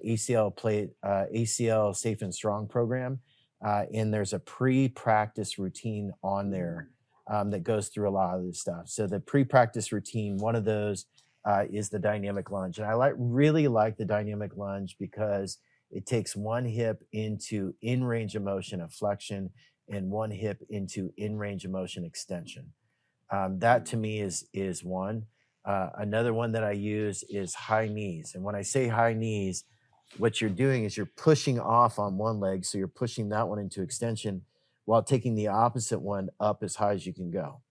ACL Safe and Strong program, and there's a pre-practice routine on there that goes through a lot of this stuff. So the pre-practice routine, one of those is the dynamic lunge, and I really like the dynamic lunge because it takes one hip into in range of motion of flexion and one hip into in range of motion extension. That to me is one. Another one that I use is high knees. And when I say high knees, what you're doing is you're pushing off on one leg. So you're pushing that one into extension while taking the opposite one up as high as you can go.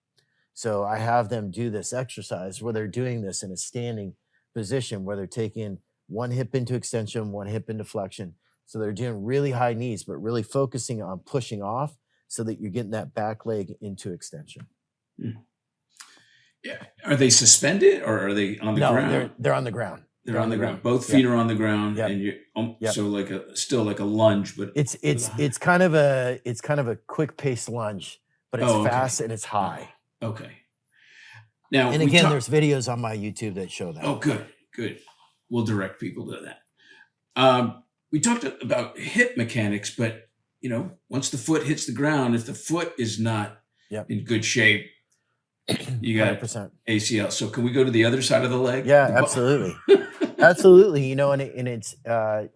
So I have them do this exercise where they're doing this in a standing position where they're taking one hip into extension, one hip into flexion. So they're doing really high knees, but really focusing on pushing off so that you're getting that back leg into extension. Yeah. Are they suspended or are they on the ground? They're on the ground. They're on the ground. Both feet are on the ground, and you're so still like a lunge, but it's kind of a quick paced lunge, but it's fast and it's high. Okay. Now, and again, there's videos on my YouTube that show that. Oh, good. We'll direct people to that. We talked about hip mechanics, but once the foot hits the ground, if the foot is not in good shape, you got 100%. ACL. So can we go to the other side of the leg? Yeah, absolutely. Absolutely. And it's, the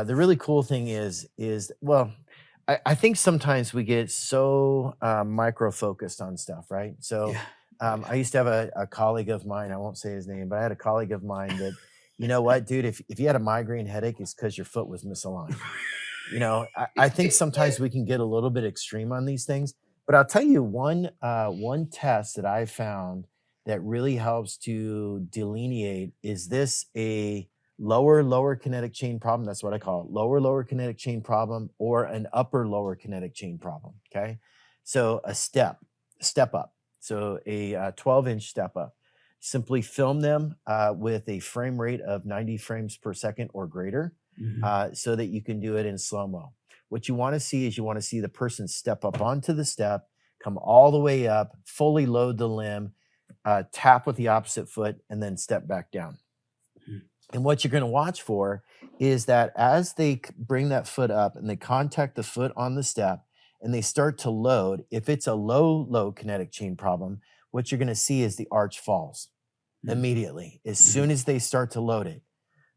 really cool thing is, well, I think sometimes we get so micro-focused on stuff, right? So I used to have a colleague of mine, I won't say his name, but I had a colleague of mine that, you know what, dude, if you had a migraine headache, it's because your foot was misaligned. I think sometimes we can get a little bit extreme on these things, but I'll tell you one test that I found that really helps to delineate, is this a lower kinetic chain problem? That's what I call it, lower kinetic chain problem, or an upper lower kinetic chain problem. Okay. So a step up. So a 12-inch step up. Simply film them with a frame rate of 90 frames per second or greater, so that you can do it in slow-mo. What you want to see is the person step up onto the step, come all the way up, fully load the limb, tap with the opposite foot, and then step back down. And what you're going to watch for is that as they bring that foot up and they contact the foot on the step and they start to load, if it's a low kinetic chain problem, what you're going to see is the arch falls immediately as soon as they start to load it,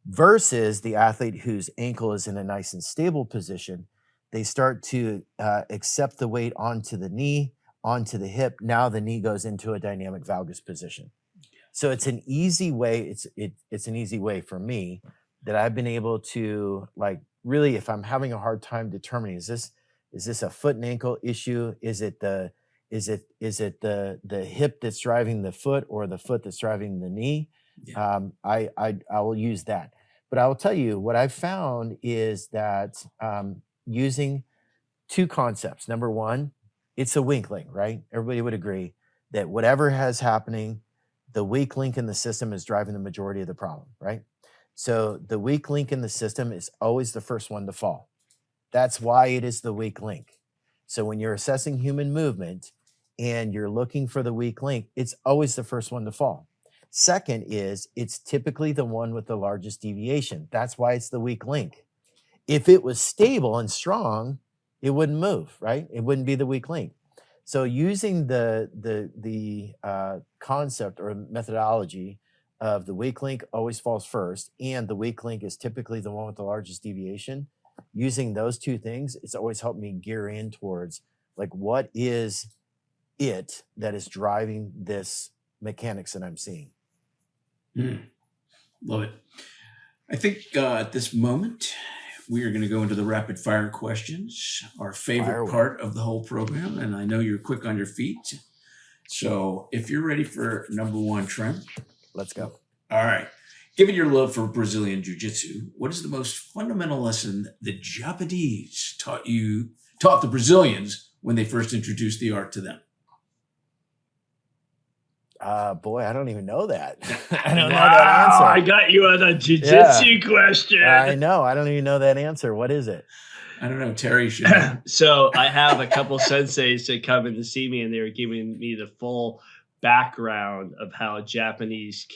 versus the athlete whose ankle is in a nice and stable position. They start to accept the weight onto the knee, onto the hip. Now the knee goes into a dynamic valgus position. So it's an easy way. It's an easy way for me that I've been able to, like, really, if I'm having a hard time determining, is this a foot and ankle issue? Is it the hip that's driving the foot, or the foot that's driving the knee? Yeah. I will use that. But I will tell you what I've found is that using two concepts. Number one, it's a weak link, right? Everybody would agree that whatever has happening, the weak link in the system is driving the majority of the problem, right? So the weak link in the system is always the first one to fall. That's why it is the weak link. So when you're assessing human movement and you're looking for the weak link, it's always the first one to fall. Second is it's typically the one with the largest deviation. That's why it's the weak link. If it was stable and strong, it wouldn't move, right? It wouldn't be the weak link. So using the concept or methodology of the weak link always falls first, and the weak link is typically the one with the largest deviation, using those two things, it's always helped me gear in towards, like, what is it that is driving this mechanics that I'm seeing. Love it. I think at this moment, we are going to go into the rapid fire questions, our favorite part of the whole program. And I know you're quick on your feet. So if you're ready for number one, Trent. Let's go. All right. Given your love for Brazilian Jiu-Jitsu, what is the most fundamental lesson the Japanese taught the Brazilians when they first introduced the art to them? Boy, I don't even know that. I don't know that answer. I got you on a jiu-jitsu question. I know. I don't even know that answer. What is it? I don't know. Terry should. So I have a couple senseis that come in to see me, and they were giving me the full background of how Japanese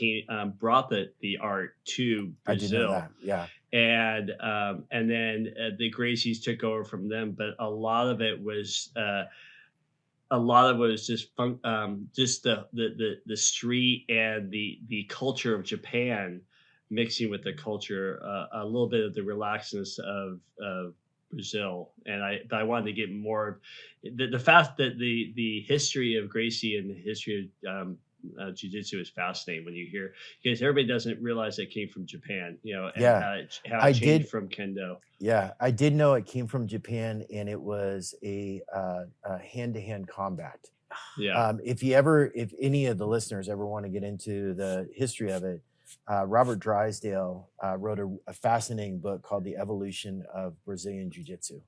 brought the art to Brazil. I did know that. Yeah. And then the Gracies took over from them, but a lot of it was just the street and the culture of Japan mixing with the culture, a little bit of the relaxedness of Brazil. And I wanted to get more the fact that the history of Gracie and the history of jiu-jitsu is fascinating when you hear, because everybody doesn't realize it came from Japan, and how it changed from kendo. Yeah, I did know it came from Japan, and it was a hand-to-hand combat. Yeah. If any of the listeners ever want to get into the history of it, Robert Drysdale wrote a fascinating book called The Evolution of Brazilian Jiu-Jitsu.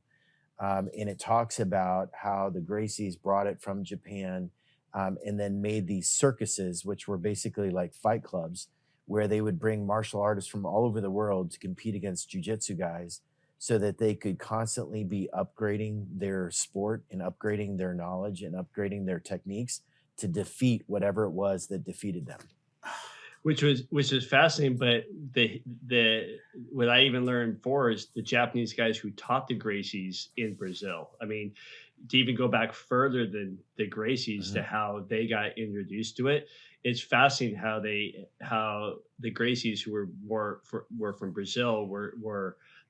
And it talks about how the Gracies brought it from Japan, and then made these circuses, which were basically like fight clubs, where they would bring martial artists from all over the world to compete against jiu-jitsu guys, so that they could constantly be upgrading their sport and upgrading their knowledge and upgrading their techniques to defeat whatever it was that defeated them. Which was fascinating, but what I even learned is the Japanese guys who taught the Gracies in Brazil. I mean, to even go back further than the Gracies to how they got introduced to it, it's fascinating how the Gracies who were from Brazil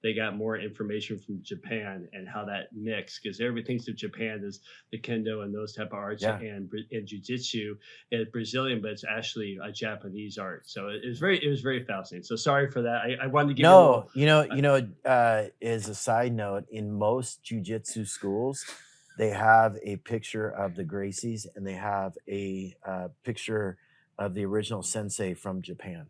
they got more information from Japan, and how that mixed, because everybody thinks of Japan as the kendo and those type of arts, and jiu-jitsu is Brazilian, but it's actually a Japanese art. So it was very fascinating. So sorry for that. I wanted to give as a side note, in most jiu-jitsu schools, they have a picture of the Gracies, and they have a picture of the original sensei from Japan.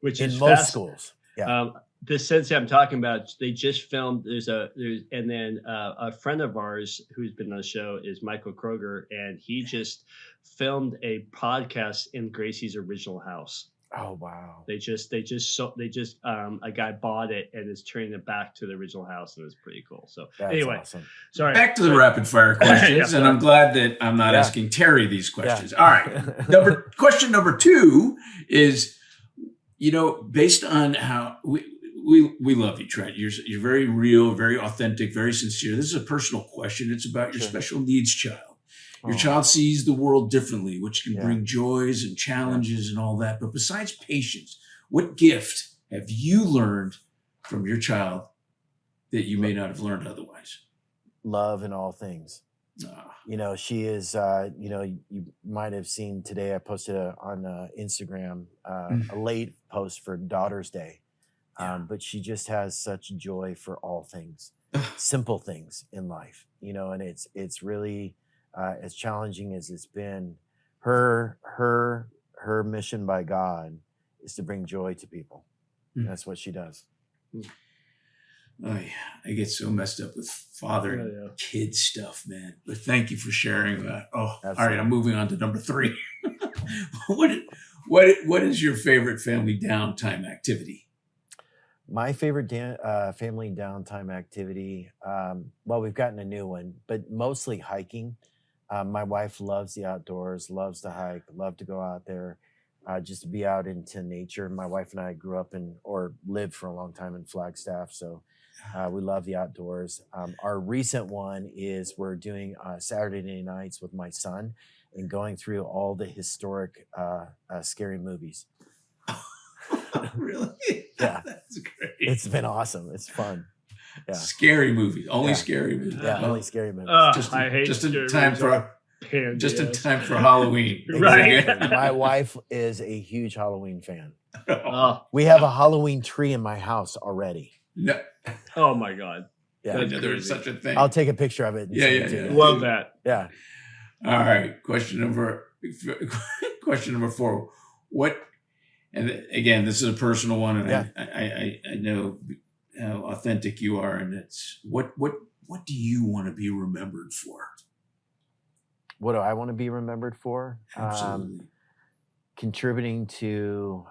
Which in is most schools. Yeah. the sensei I'm talking about, they just filmed. And then a friend of ours who's been on the show is Michael Kroger, and he just filmed a podcast in Gracie's original house. Oh wow! A guy bought it and is turning it back to the original house, and it was pretty cool. So That's anyway, awesome. sorry. Back to the rapid fire questions, and I'm glad that I'm not asking Terry these questions. All right, question number 2 is, based on how we love you, Trent. You're very real, very authentic, very sincere. This is a personal question. It's about your special needs child. Your child sees the world differently, which can bring joys and challenges and all that. But besides patience, what gift have you learned from your child that you may not have learned otherwise? Love in all things. She is, you might have seen today, I posted on Instagram a late post for Daughter's Day. But she just has such joy for all things, simple things in life, and it's really, as challenging as it's been, her mission by God is to bring joy to people. That's what she does. I get so messed up with father and kid stuff, man. But thank you for sharing that. All right, I'm moving on to number 3. What is your favorite family downtime activity? My favorite family downtime activity, well, we've gotten a new one, but mostly hiking. My wife loves the outdoors, loves to hike, love to go out there, just to be out into nature. My wife and I grew up or lived for a long time in Flagstaff, so we love the outdoors. Our recent one is we're doing Saturday nights with my son and going through all the historic scary movies. Really? Yeah. That's great. It's been awesome. It's fun. Yeah. Scary movies. Only scary movies. Yeah, only scary movies. I hate just in time for Halloween. Right. My wife is a huge Halloween fan. Oh. We have a Halloween tree in my house already. No. Oh my God. Yeah. I didn't know there was such a thing. I'll take a picture of it. Yeah. Love that. Yeah. All right. Question number 4. And again, this is a personal one, and I know how authentic you are, and it's what do you want to be remembered for? What do I want to be remembered for? Absolutely. Contributing to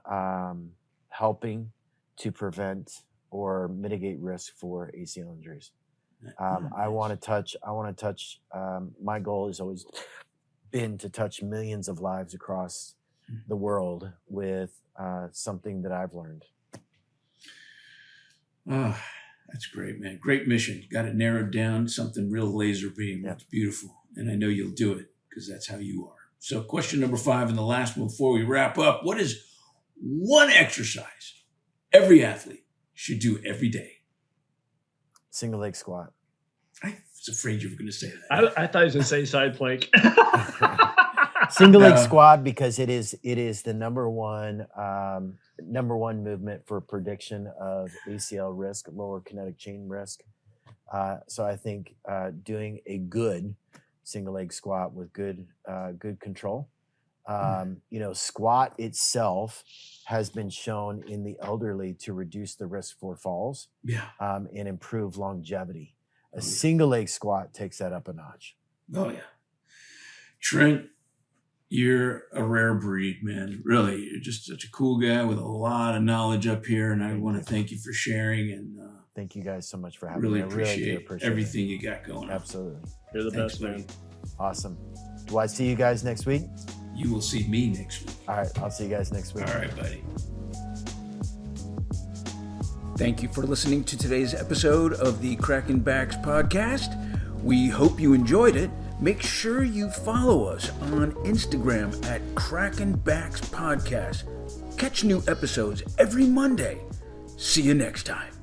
helping to prevent or mitigate risk for ACL injuries. I want to touch. My goal has always been to touch millions of lives across the world with something that I've learned. Oh, that's great, man. Great mission. Got it narrowed down, something real laser beam. That's beautiful. And I know you'll do it because that's how you are. So question number 5 and the last one before we wrap up. What is one exercise every athlete should do every day? Single leg squat. I was afraid you were going to say that. I thought he was going to say side plank. Single leg squat, because it is the number one movement for prediction of ACL risk, lower kinetic chain risk. So I think doing a good single leg squat with good control. Squat itself has been shown in the elderly to reduce the risk for falls. And improve longevity. A single leg squat takes that up a notch. Oh yeah, Trent. You're a rare breed, man. Really, you're just such a cool guy with a lot of knowledge up here, and I want to thank you for sharing. And thank you guys so much for having me. me. I really appreciate everything you got going on. Absolutely. You're the best, man. Awesome. Do I see you guys next week? You will see me next week. All right, I'll see you guys next week. All right, buddy. Thank you for listening to today's episode of the Crackin Backs podcast. We hope you enjoyed it. Make sure you follow us on Instagram at Crackin Backs Podcast. Catch new episodes every Monday. See you next time.